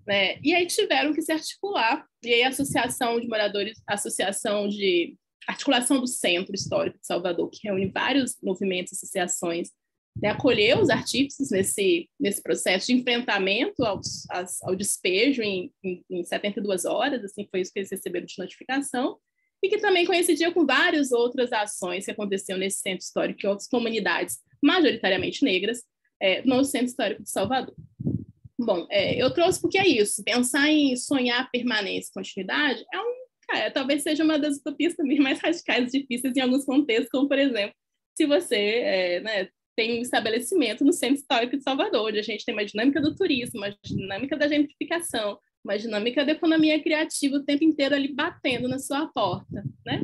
S2: Né? E aí tiveram que se articular, e aí a Associação de Moradores, Associação de Articulação do Centro Histórico de Salvador, que reúne vários movimentos, associações, né, acolheu os artífices nesse processo de enfrentamento ao despejo em 72 horas, assim, foi isso que eles receberam de notificação, e que também coincidia com várias outras ações que aconteciam nesse centro histórico em outras comunidades, majoritariamente negras, no Centro Histórico de Salvador. Bom, eu trouxe porque é isso, pensar em sonhar permanência e continuidade talvez seja uma das utopias também mais radicais e difíceis em alguns contextos, como, por exemplo, se você tem um estabelecimento no Centro Histórico de Salvador, onde a gente tem uma dinâmica do turismo, uma dinâmica da gentrificação, uma dinâmica da economia criativa o tempo inteiro ali batendo na sua porta, né?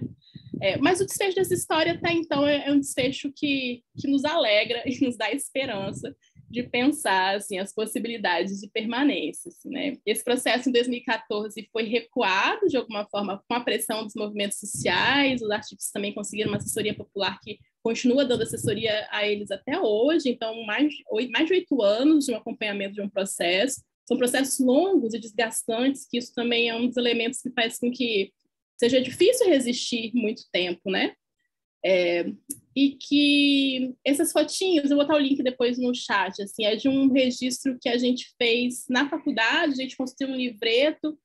S2: Mas o desfecho dessa história, até então, é um desfecho que nos alegra e nos dá esperança de pensar assim, as possibilidades de permanência. Assim, né? Esse processo, em 2014, foi recuado, de alguma forma, com a pressão dos movimentos sociais, os artistas também conseguiram uma assessoria popular que continua dando assessoria a eles até hoje, então mais de 8 anos de um acompanhamento de um processo. São processos longos e desgastantes, que isso também é um dos elementos que faz com que seja difícil resistir muito tempo, né? E que essas fotinhas, eu vou botar o link depois no chat, assim, é de um registro que a gente fez na faculdade, a gente construiu um livreto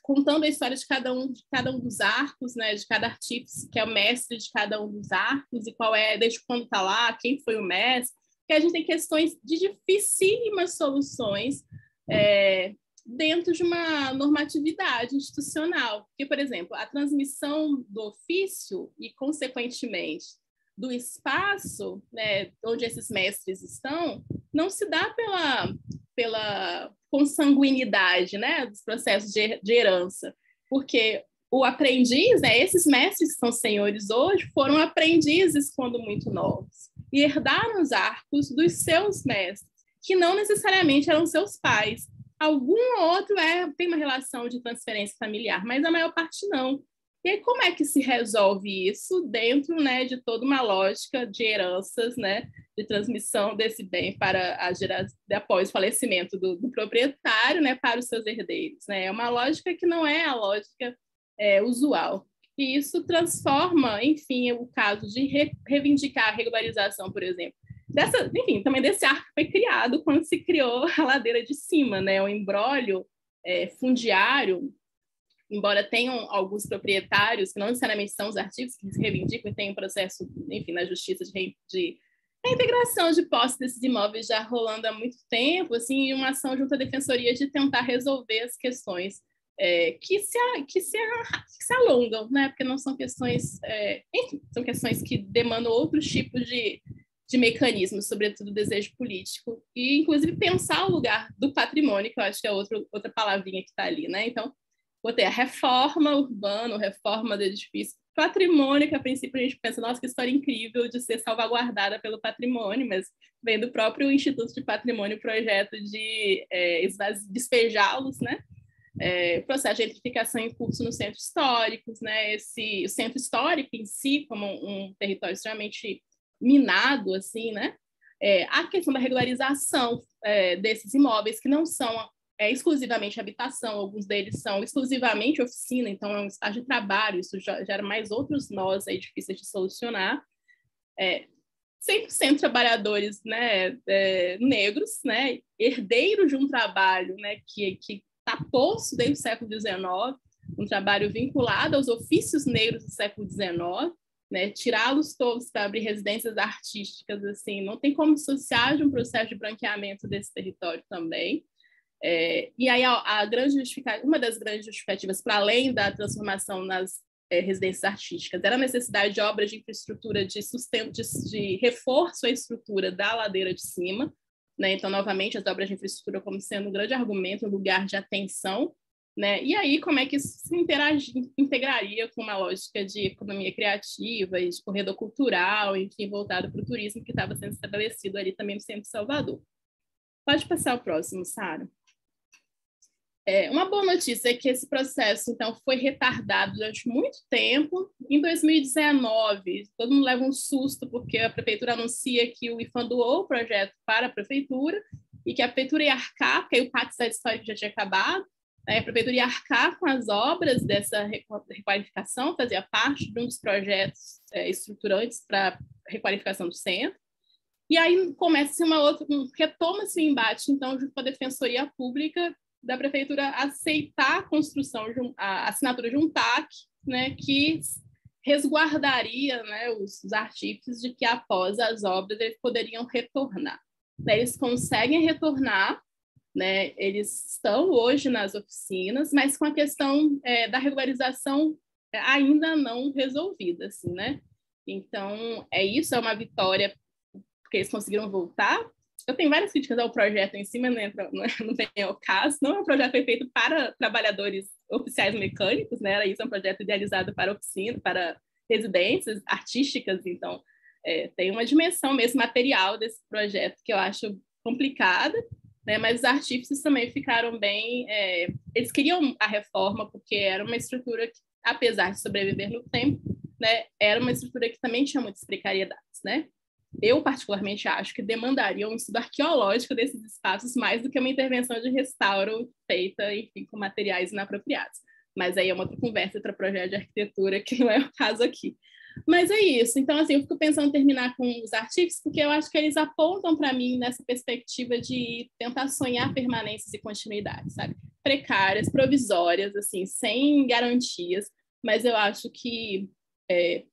S2: contando a história de cada um dos arcos, né, de cada artífice, que é o mestre de cada um dos arcos, e desde quando está lá, quem foi o mestre, que a gente tem questões de dificílimas soluções dentro de uma normatividade institucional. Porque, por exemplo, a transmissão do ofício e, consequentemente, do espaço, né, onde esses mestres estão, não se dá pela consanguinidade, né, dos processos de herança. Porque o aprendiz, né, esses mestres que são senhores hoje, foram aprendizes quando muito novos e herdaram os arcos dos seus mestres, que não necessariamente eram seus pais. Algum outro tem uma relação de transferência familiar, mas a maior parte não. E aí, como é que se resolve isso dentro, né, de toda uma lógica de heranças, né, de transmissão desse bem para após o falecimento do proprietário, né, para os seus herdeiros? Né? É uma lógica que não é a lógica usual. E isso transforma, enfim, o caso de reivindicar a regularização, por exemplo. Enfim, também desse arco que foi criado quando se criou a ladeira de cima, né? O imbróglio fundiário, embora tenham alguns proprietários, que não necessariamente são os artigos que se reivindicam e tem um processo, enfim, na justiça de reintegração de posse desses imóveis já rolando há muito tempo, assim, e uma ação junto à defensoria de tentar resolver as questões que se alongam, né? Porque não são questões, enfim, são questões que demandam outros tipos de mecanismos, sobretudo o desejo político, e inclusive pensar o lugar do patrimônio, que eu acho que é outra palavrinha que está ali, né? Então, botei a reforma urbana, reforma do edifício, patrimônio, que a princípio a gente pensa, nossa, que história incrível de ser salvaguardada pelo patrimônio, mas vem do próprio Instituto de Patrimônio o projeto de despejá-los, né? Processo de gentrificação em curso nos centros históricos, né? O centro histórico em si, como um território extremamente minado, assim, né? A questão da regularização desses imóveis, que não são exclusivamente habitação, alguns deles são exclusivamente oficina, então é um estágio de trabalho, isso gera mais outros nós aí difíceis de solucionar. 100% trabalhadores, né, negros, né, herdeiros de um trabalho, né, que está posto desde o século XIX, um trabalho vinculado aos ofícios negros do século XIX, né, tirá-los todos para abrir residências artísticas, assim, não tem como dissociar de um processo de branqueamento desse território também. E aí uma das grandes justificativas, para além da transformação nas residências artísticas, era a necessidade de obras de infraestrutura de sustento, de reforço à estrutura da ladeira de cima, né? Então, novamente, as obras de infraestrutura como sendo um grande argumento, um lugar de atenção, né? E aí, como é que isso se integraria com uma lógica de economia criativa e de corredor cultural, enfim, voltado para o turismo que estava sendo estabelecido ali também no centro de Salvador. Pode passar o próximo, Sara. Uma boa notícia é que esse processo, então, foi retardado durante muito tempo. Em 2019, todo mundo leva um susto, porque a prefeitura anuncia que o IFAM doou o projeto para a prefeitura e que a prefeitura ia arcar, porque aí o Pacto Histórico já tinha acabado, a prefeitura ia arcar com as obras dessa requalificação, fazia parte de um dos projetos estruturantes para a requalificação do centro. E aí começa retoma-se o embate, então, junto com a Defensoria Pública, da prefeitura aceitar a construção, a assinatura de um TAC, né, que resguardaria, né, os artífices de que após as obras eles poderiam retornar. Eles conseguem retornar, né, eles estão hoje nas oficinas, mas com a questão da regularização ainda não resolvida, assim, né? Então, isso é uma vitória porque eles conseguiram voltar. Eu tenho várias críticas ao projeto em cima, né? Não tem o caso. Não é um projeto feito para trabalhadores oficiais mecânicos, né? Isso é um projeto idealizado para oficina, para residências artísticas. Então, tem uma dimensão mesmo material desse projeto que eu acho complicada, né? Mas os artífices também ficaram bem... eles queriam a reforma porque era uma estrutura que, apesar de sobreviver no tempo, né? Era uma estrutura que também tinha muitas precariedades, né? Eu, particularmente, acho que demandaria um estudo arqueológico desses espaços mais do que uma intervenção de restauro feita, enfim, com materiais inapropriados. Mas aí é uma outra conversa para projeto de arquitetura, que não é o caso aqui. Mas é isso. Então, assim, eu fico pensando em terminar com os artigos, porque eu acho que eles apontam para mim nessa perspectiva de tentar sonhar permanências e continuidades, sabe? Precárias, provisórias, assim, sem garantias, mas eu acho que,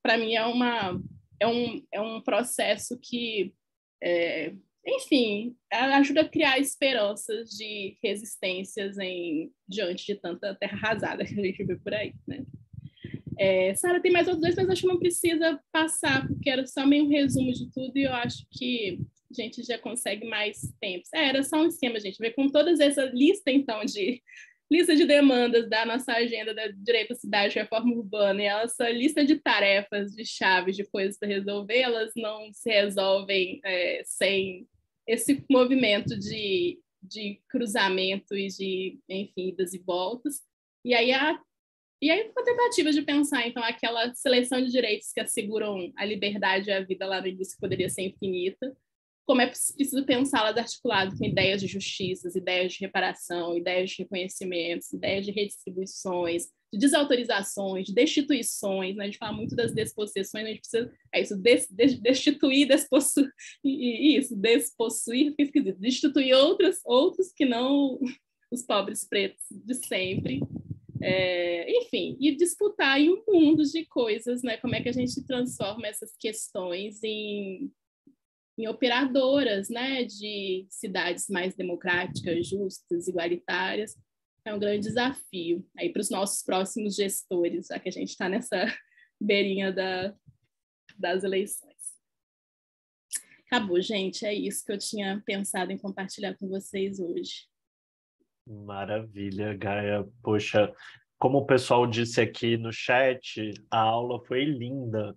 S2: para mim, é um processo que, enfim, ajuda a criar esperanças de resistências diante de tanta terra arrasada que a gente vê por aí, né? Sara, tem mais outros dois, mas acho que não precisa passar, porque era só meio um resumo de tudo e eu acho que a gente já consegue mais tempos. Era só um esquema, gente, ver com toda essa lista, então, lista de demandas da nossa agenda da Direito à Cidade, Reforma Urbana, e essa lista de tarefas, de chaves, de coisas para resolver, elas não se resolvem sem esse movimento de cruzamento e de, enfim, idas e voltas. E aí uma tentativa de pensar, então, aquela seleção de direitos que asseguram a liberdade e a vida lá no início, que poderia ser infinita, como é preciso pensá-las articulado com ideias de justiça, ideias de reparação, ideias de reconhecimentos, ideias de redistribuições, de desautorizações, de destituições, né? A gente fala muito das despossessões, a gente precisa, destituir, despossuir, isso, despossuir, fica esquisito, destituir outros que não os pobres pretos de sempre, enfim, e disputar em um mundo de coisas, né? Como é que a gente transforma essas questões em operadoras, né, de cidades mais democráticas, justas, igualitárias. É um grande desafio aí para os nossos próximos gestores, já que a gente está nessa beirinha das eleições. Acabou, gente. É isso que eu tinha pensado em compartilhar com vocês hoje.
S1: Maravilha, Gaia. Poxa, como o pessoal disse aqui no chat, a aula foi linda.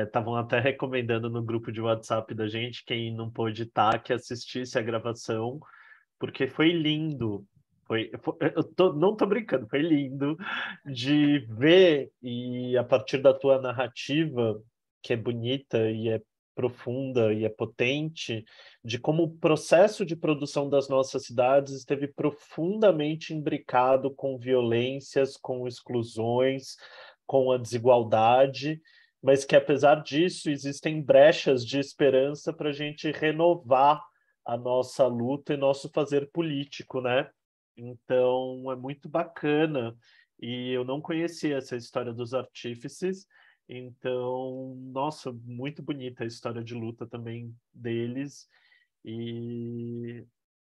S1: Estavam até recomendando no grupo de WhatsApp da gente, quem não pôde estar, que assistisse a gravação, porque foi lindo. Não tô brincando, foi lindo de ver, e a partir da tua narrativa, que é bonita e é profunda e é potente, de como o processo de produção das nossas cidades esteve profundamente imbricado com violências, com exclusões, com a desigualdade, mas que, apesar disso, existem brechas de esperança para a gente renovar a nossa luta e nosso fazer político, né? Então, é muito bacana. E eu não conhecia essa história dos artífices, então, nossa, muito bonita a história de luta também deles. E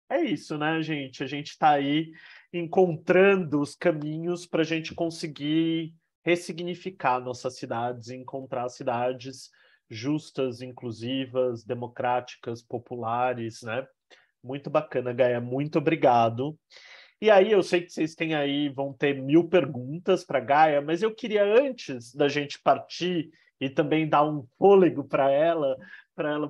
S1: é isso, né, gente? A gente está aí encontrando os caminhos para a gente conseguir ressignificar nossas cidades, encontrar cidades justas, inclusivas, democráticas, populares, né? Muito bacana, Gaia. Muito obrigado. E aí, eu sei que vocês têm aí, vão ter 1000 perguntas para Gaia, mas eu queria, antes da gente partir e também dar um fôlego para ela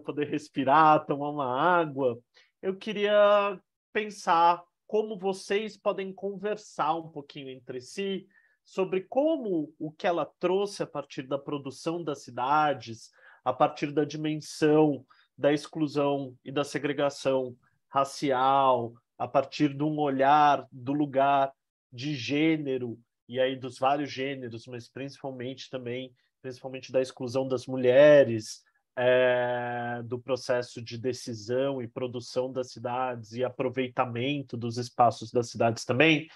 S1: poder respirar, tomar uma água, eu queria pensar como vocês podem conversar um pouquinho entre si sobre como o que ela trouxe a partir da produção das cidades, a partir da dimensão da exclusão e da segregação racial, a partir de um olhar do lugar de gênero, e aí dos vários gêneros, mas principalmente da exclusão das mulheres, do processo de decisão e produção das cidades e aproveitamento dos espaços das cidades também.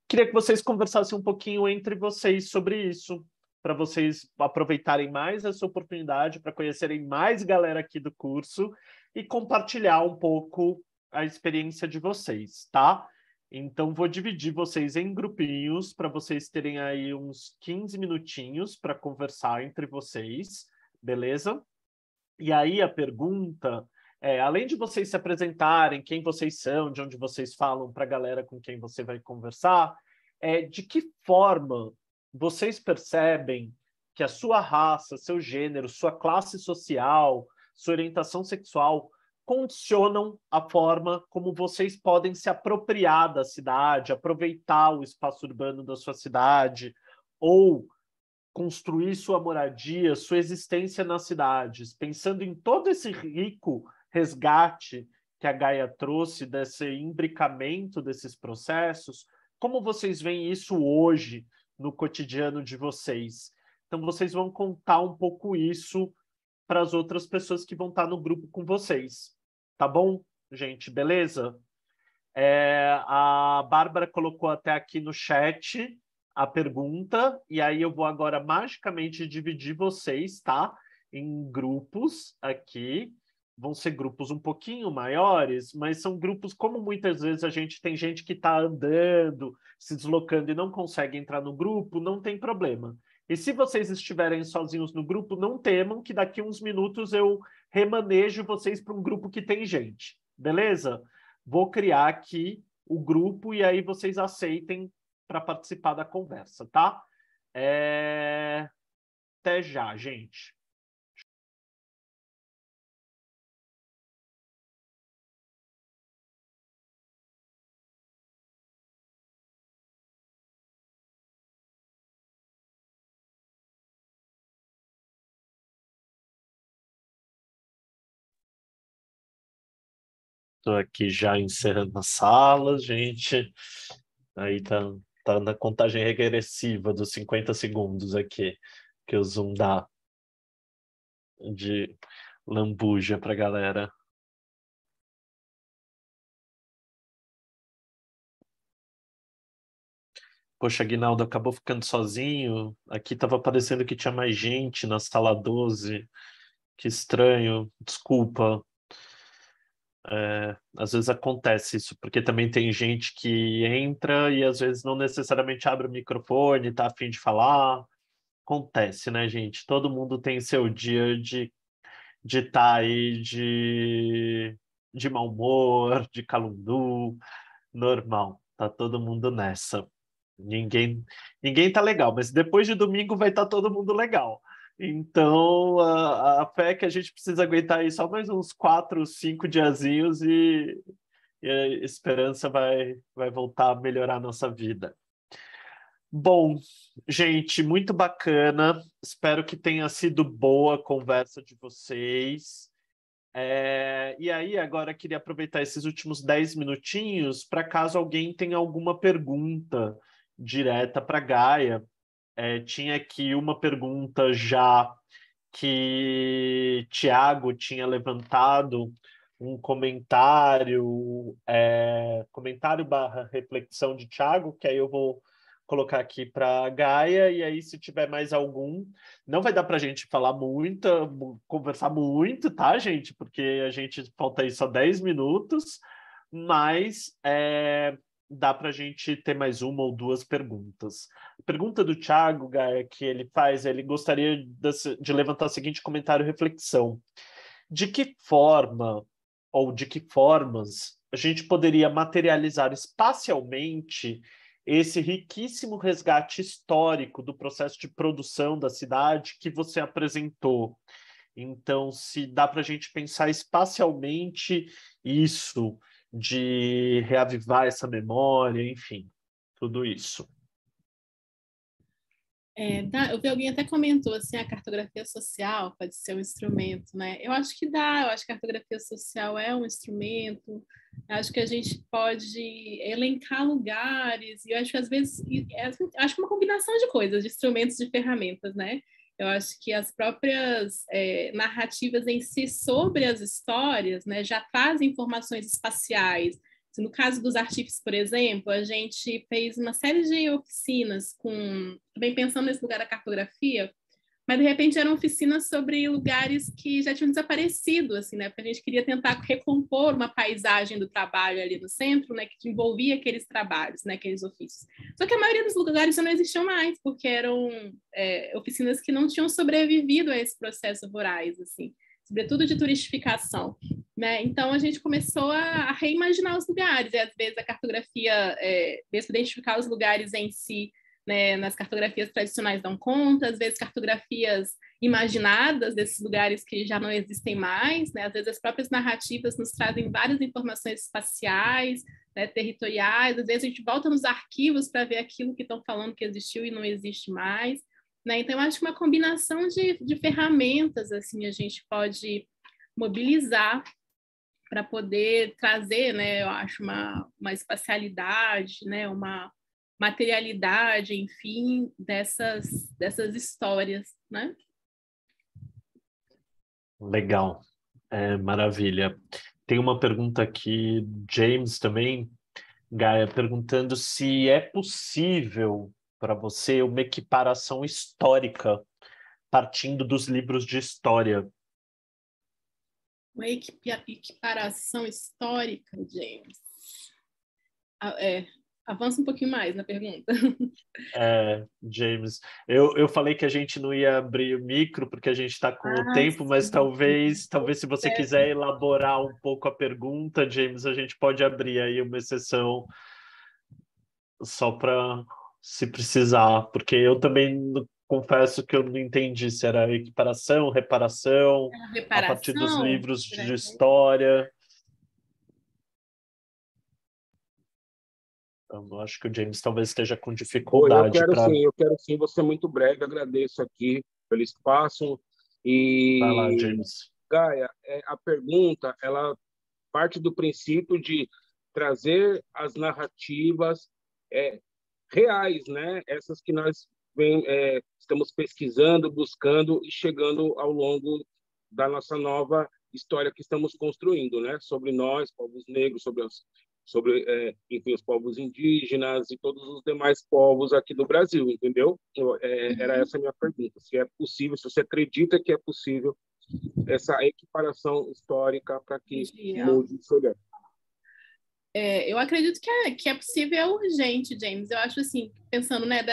S1: Queria que vocês conversassem um pouquinho entre vocês sobre isso, para vocês aproveitarem mais essa oportunidade, para conhecerem mais galera aqui do curso e compartilhar um pouco a experiência de vocês, tá? Então, vou dividir vocês em grupinhos para vocês terem aí uns 15 minutinhos para conversar entre vocês, beleza? E aí a pergunta além de vocês se apresentarem, quem vocês são, de onde vocês falam para a galera com quem você vai conversar, de que forma vocês percebem que a sua raça, seu gênero, sua classe social, sua orientação sexual condicionam a forma como vocês podem se apropriar da cidade, aproveitar o espaço urbano da sua cidade, ou construir sua moradia, sua existência nas cidades, pensando em todo esse rico resgate que a Gaia trouxe, desse imbricamento desses processos, como vocês veem isso hoje no cotidiano de vocês? Então, vocês vão contar um pouco isso para as outras pessoas que vão estar no grupo com vocês. Tá bom, gente? Beleza? A Bárbara colocou até aqui no chat a pergunta, e aí eu vou agora magicamente dividir vocês, tá? Em grupos aqui. Vão ser grupos um pouquinho maiores, mas são grupos, como muitas vezes a gente tem gente que está andando, se deslocando e não consegue entrar no grupo, não tem problema. E se vocês estiverem sozinhos no grupo, não temam que daqui a uns minutos eu remanejo vocês para um grupo que tem gente, beleza? Vou criar aqui o grupo e aí vocês aceitem para participar da conversa, tá? Até já, gente. Estou aqui já encerrando a sala, gente. Aí tá na contagem regressiva dos 50 segundos aqui, que o Zoom dá de lambuja pra galera. Poxa, Aguinaldo acabou ficando sozinho. Aqui tava parecendo que tinha mais gente na sala 12. Que estranho, desculpa. Às vezes acontece isso, porque também tem gente que entra e às vezes não necessariamente abre o microfone, tá a fim de falar. Acontece, né, gente? Todo mundo tem seu dia de estar aí de mau humor, de calundu, normal. Tá todo mundo nessa. Ninguém tá legal, mas depois de domingo vai estar todo mundo legal. Então, a fé é que a gente precisa aguentar aí só mais uns 4, 5 diazinhos e a esperança vai voltar a melhorar a nossa vida. Bom, gente, muito bacana. Espero que tenha sido boa a conversa de vocês. E aí, agora queria aproveitar esses últimos 10 minutinhos para caso alguém tenha alguma pergunta direta para Gaia. Tinha aqui uma pergunta já que Tiago tinha levantado um comentário barra reflexão de Tiago, que aí eu vou colocar aqui para Gaia, e aí se tiver mais algum, não vai dar para a gente falar muito, conversar muito, tá, gente? Porque a gente falta aí só 10 minutos, mas dá para a gente ter mais uma ou duas perguntas. A pergunta do Thiago, Gaia, que ele faz, ele gostaria de levantar o seguinte comentário reflexão. De que forma ou de que formas a gente poderia materializar espacialmente esse riquíssimo resgate histórico do processo de produção da cidade que você apresentou? Então, se dá para a gente pensar espacialmente isso, de reavivar essa memória, enfim, tudo isso.
S2: Eu vi alguém até comentou assim, a cartografia social pode ser um instrumento, né? Eu acho que dá, eu acho que a cartografia social é um instrumento, eu acho que a gente pode elencar lugares, e eu acho que às vezes, acho que uma combinação de coisas, de instrumentos, de ferramentas, né? Eu acho que as próprias narrativas em si sobre as histórias, né, já trazem informações espaciais. No caso dos artífices, por exemplo, a gente fez uma série de oficinas também pensando nesse lugar da cartografia, mas de repente eram oficinas sobre lugares que já tinham desaparecido, assim, né? Porque a gente queria tentar recompor uma paisagem do trabalho ali no centro, né? Que envolvia aqueles trabalhos, né? Aqueles ofícios. Só que a maioria dos lugares já não existiam mais, porque eram oficinas que não tinham sobrevivido a esse processo voraz, assim, sobretudo de turistificação, né? Então a gente começou a reimaginar os lugares, e às vezes a cartografia, mesmo identificar os lugares em si, né, nas cartografias tradicionais dão conta, às vezes cartografias imaginadas desses lugares que já não existem mais, né? Às vezes as próprias narrativas nos trazem várias informações espaciais, né, territoriais, às vezes a gente volta nos arquivos para ver aquilo que estão falando que existiu e não existe mais, né? Então, eu acho que uma combinação de ferramentas assim, a gente pode mobilizar para poder trazer, né, eu acho, uma espacialidade, né, uma materialidade, enfim, dessas histórias, né?
S1: Legal, maravilha. Tem uma pergunta aqui, James também, Gaia, perguntando se é possível para você uma equiparação histórica partindo dos livros de história.
S2: Uma equiparação histórica, James. Avança um pouquinho mais na pergunta.
S1: James, eu falei que a gente não ia abrir o micro porque a gente está com o tempo, mas talvez se você quiser elaborar um pouco a pergunta, James, a gente pode abrir aí uma exceção só para se precisar, porque eu também confesso que eu não entendi se era equiparação, reparação, a partir dos livros de história. Eu acho que o James talvez esteja com dificuldade para...
S4: Eu quero sim, vou ser muito breve, agradeço aqui pelo espaço.
S1: Vai lá, James.
S4: Gaia, a pergunta, ela parte do princípio de trazer as narrativas reais, né? Essas que nós estamos pesquisando, buscando e chegando ao longo da nossa nova história que estamos construindo, né? Sobre nós, povos negros, enfim, os povos indígenas e todos os demais povos aqui do Brasil, entendeu? Era essa a minha pergunta. Se é possível, se você acredita que é possível essa equiparação histórica para que mude esse olhar.
S2: Eu acredito que é possível, é urgente, James. Eu acho assim, pensando, né,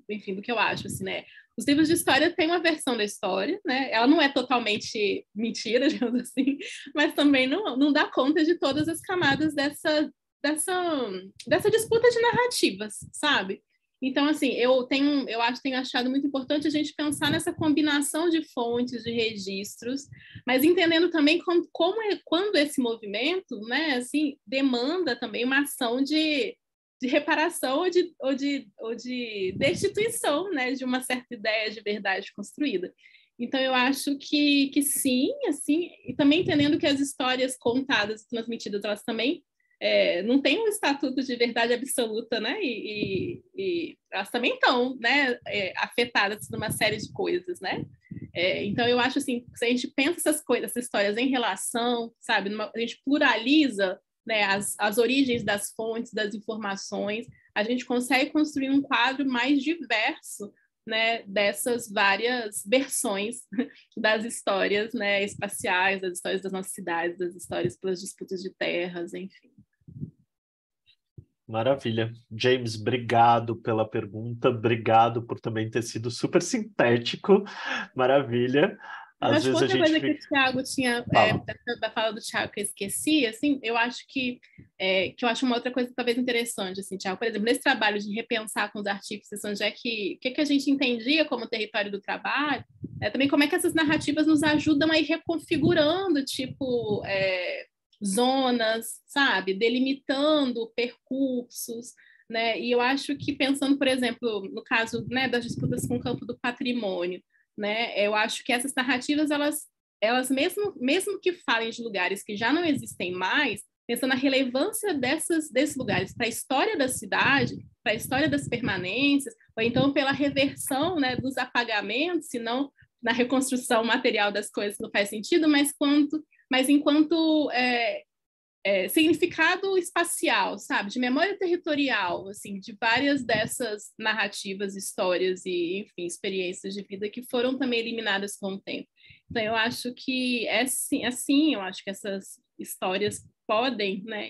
S2: enfim, do que eu acho, assim, né? Os livros de história têm uma versão da história, né? Ela não é totalmente mentira, digamos assim, mas também não dá conta de todas as camadas dessa disputa de narrativas, sabe? Então, assim, eu tenho achado muito importante a gente pensar nessa combinação de fontes, de registros, mas entendendo também quando esse movimento, né, assim, demanda também uma ação de reparação ou de destituição, né, de uma certa ideia de verdade construída. Então, eu acho que sim, assim, e também entendendo que as histórias contadas e transmitidas, elas também não têm um estatuto de verdade absoluta, né, e elas também estão, né, afetadas por uma série de coisas, né. Então, eu acho, assim, se a gente pensa essas histórias em relação, sabe, a gente pluraliza, né, as origens das fontes, das informações, a gente consegue construir um quadro mais diverso, né, dessas várias versões das histórias, né, espaciais, das histórias das nossas cidades, das histórias pelas disputas de terras, enfim.
S1: Maravilha. James, obrigado pela pergunta, obrigado por também ter sido super sintético. Maravilha.
S2: Eu
S1: Às
S2: acho que
S1: vezes a
S2: outra
S1: gente
S2: coisa que o Thiago tinha, da fala do Thiago que eu esqueci, assim, eu acho que eu acho uma outra coisa talvez interessante, assim, Thiago, por exemplo, nesse trabalho de repensar com os artífices, onde o que a gente entendia como território do trabalho, também como é que essas narrativas nos ajudam a ir reconfigurando, tipo, zonas, sabe, delimitando percursos, né, e eu acho que pensando, por exemplo, no caso, né, das disputas com o campo do patrimônio, né? Eu acho que essas narrativas, elas mesmo que falem de lugares que já não existem mais, pensando na relevância desses lugares para a história da cidade, para a história das permanências, ou então pela reversão, né, dos apagamentos, se não na reconstrução material das coisas não faz sentido, mas enquanto significado espacial, sabe, de memória territorial, assim, de várias dessas narrativas, histórias e, enfim, experiências de vida que foram também eliminadas com o tempo. Então, eu acho que assim, eu acho que essas histórias podem, né,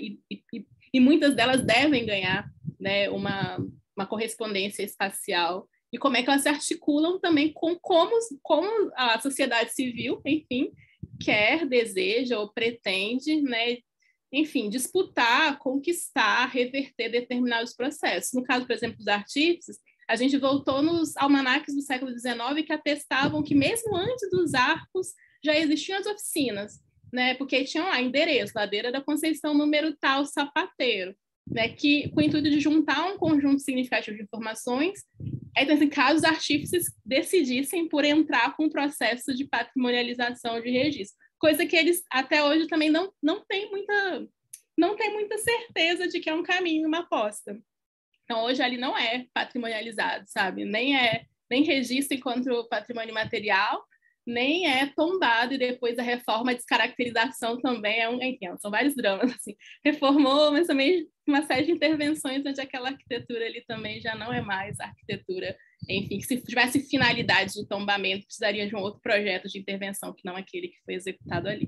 S2: e muitas delas devem ganhar, né, uma correspondência espacial e como é que elas se articulam também com como a sociedade civil, enfim, quer, deseja ou pretende, né, enfim, disputar, conquistar, reverter determinados processos. No caso, por exemplo, dos artífices, a gente voltou nos almanaques do século XIX que atestavam que mesmo antes dos arcos já existiam as oficinas, né? Porque tinham lá endereço, Ladeira da Conceição, número tal, sapateiro, né? Que com o intuito de juntar um conjunto significativo de informações, então, assim, caso os artífices decidissem por entrar com um processo de patrimonialização de registro, coisa que eles até hoje também não têm muita certeza de que é um caminho, uma aposta. Então, hoje ali não é patrimonializado, sabe? Nem registro enquanto patrimônio material, nem é tombado, e depois a reforma, a descaracterização também enfim, são vários dramas, assim. Reformou, mas também uma série de intervenções onde aquela arquitetura ali também já não é mais arquitetura. Enfim, se tivesse finalidade de tombamento, precisaria de um outro projeto de intervenção que não aquele que foi executado ali.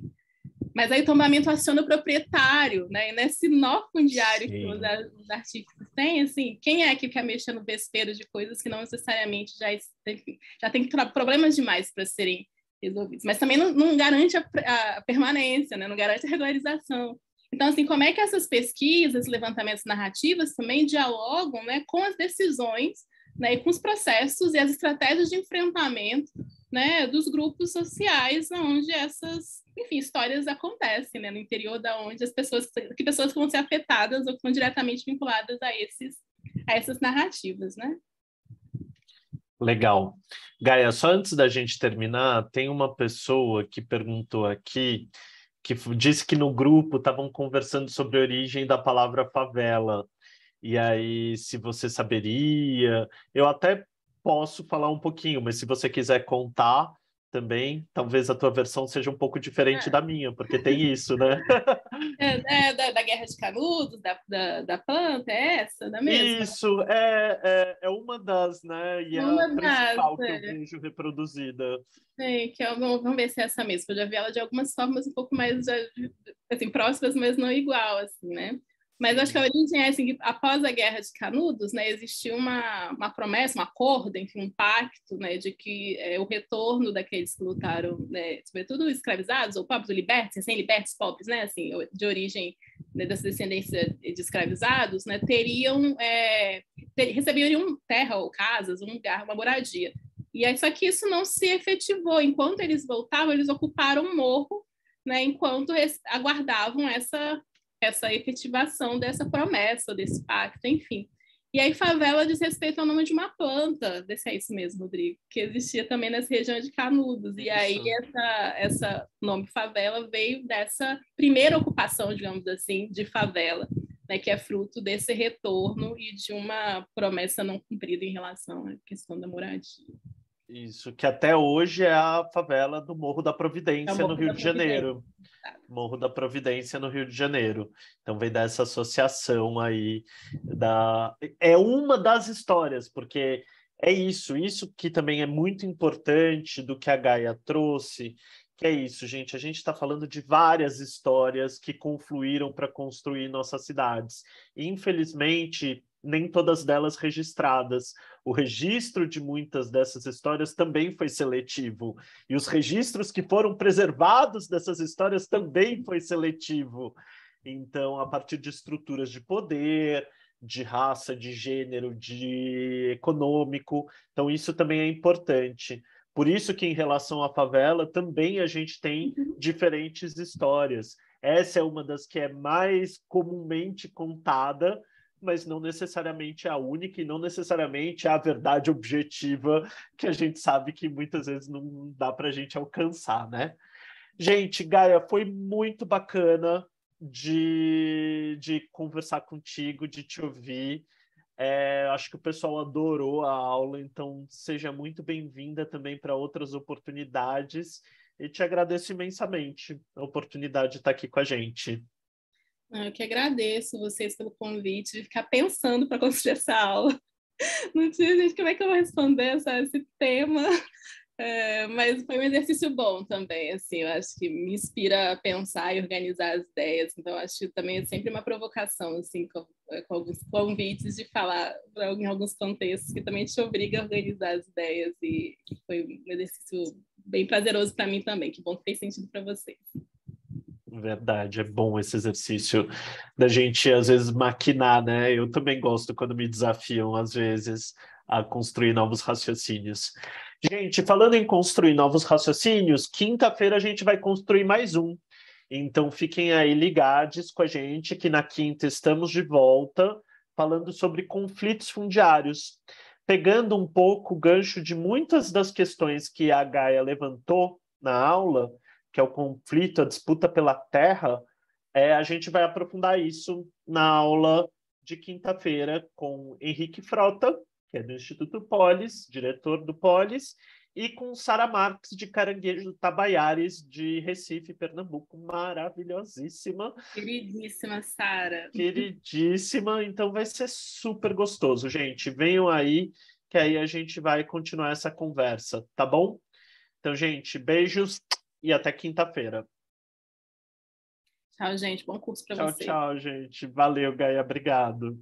S2: Mas aí o tombamento aciona o proprietário, né? E nesse nó fundiário que os artífices têm, assim, quem é que quer mexer no vespeiro de coisas que não necessariamente já tem problemas demais para serem resolvidos? Mas também não garante a permanência, né? Não garante a regularização. Então, assim, como é que essas pesquisas, levantamentos narrativos também dialogam, né, com as decisões, né, e com os processos e as estratégias de enfrentamento, né, dos grupos sociais onde essas, enfim, histórias acontecem, né, no interior da onde pessoas vão ser afetadas ou que estão diretamente vinculadas a essas narrativas, né?
S1: Legal. Gaia, só antes da gente terminar, tem uma pessoa que perguntou aqui que disse que no grupo estavam conversando sobre a origem da palavra favela. E aí, se você saberia, eu até posso falar um pouquinho, mas se você quiser contar também, talvez a tua versão seja um pouco diferente da minha, porque tem isso, né?
S2: Da Guerra de Canudos, da planta, é essa, da mesma?
S1: Isso, é uma das, né? E é a
S2: Uma das,
S1: principal que eu vejo reproduzida.
S2: que vamos ver se é essa mesma. Eu já vi ela de algumas formas um pouco mais assim, próximas, mas não igual, assim, né? Mas acho que a origem é assim, que após a Guerra de Canudos, né, existiu uma promessa, um acordo, enfim, um pacto, né, de que o retorno daqueles que lutaram, né, sobretudo escravizados ou pobres, ou libertos, recém-libertos, pobres, né, assim, de origem, né, dessa descendência de escravizados, né, receberiam terra ou casas, um lugar, uma moradia. E aí, só que isso não se efetivou. Enquanto eles voltavam, eles ocuparam um morro, né, enquanto aguardavam essa efetivação dessa promessa, desse pacto, enfim. E aí, favela diz respeito ao nome de uma planta, é isso mesmo, Rodrigo, que existia também nessa região de Canudos. E aí, essa nome favela veio dessa primeira ocupação, digamos assim, de favela, né, que é fruto desse retorno e de uma promessa não cumprida em relação à questão da moradia.
S1: Isso, que até hoje é a favela do Morro da Providência, no Rio de Janeiro. Morro da Providência, no Rio de Janeiro. Então vem dessa associação aí. É uma das histórias, porque é isso que também é muito importante do que a Gaia trouxe, que é isso, gente. A gente está falando de várias histórias que confluíram para construir nossas cidades. Infelizmente, nem todas delas registradas. O registro de muitas dessas histórias também foi seletivo. E os registros que foram preservados dessas histórias também foi seletivo. Então, a partir de estruturas de poder, de raça, de gênero, de econômico. Então, isso também é importante. Por isso que, em relação à favela, também a gente tem diferentes histórias. Essa é uma das que é mais comumente contada, mas não necessariamente a única e não necessariamente a verdade objetiva que a gente sabe que muitas vezes não dá para a gente alcançar, né? Gente, Gaia, foi muito bacana de conversar contigo, de te ouvir. Acho que o pessoal adorou a aula, então seja muito bem-vinda também para outras oportunidades e te agradeço imensamente a oportunidade de estar aqui com a gente.
S2: Eu que agradeço vocês pelo convite, de ficar pensando para construir essa aula. Não tinha, gente, como é que eu vou responder esse tema? Mas foi um exercício bom também, assim, eu acho que me inspira a pensar e organizar as ideias, então acho que também é sempre uma provocação, assim, com alguns convites de falar em alguns contextos que também te obriga a organizar as ideias e foi um exercício bem prazeroso para mim também, que bom que fez sentido para vocês.
S1: Verdade, é bom esse exercício da gente, às vezes, maquinar, né? Eu também gosto quando me desafiam, às vezes, a construir novos raciocínios. Gente, falando em construir novos raciocínios, quinta-feira a gente vai construir mais um. Então, fiquem aí ligados com a gente, que na quinta estamos de volta, falando sobre conflitos fundiários. Pegando um pouco o gancho de muitas das questões que a Gaia levantou na aula, que é o conflito, a disputa pela terra, a gente vai aprofundar isso na aula de quinta-feira com Henrique Frota, que é do Instituto Polis, diretor do Polis, e com Sara Marques, de Caranguejo Tabaiares, de Recife, Pernambuco, maravilhosíssima.
S2: Queridíssima Sara.
S1: Queridíssima, então vai ser super gostoso, gente. Venham aí, que aí a gente vai continuar essa conversa, tá bom? Então, gente, beijos e até quinta-feira.
S2: Tchau, gente. Bom curso para vocês.
S1: Tchau, gente. Valeu, Gaia. Obrigado.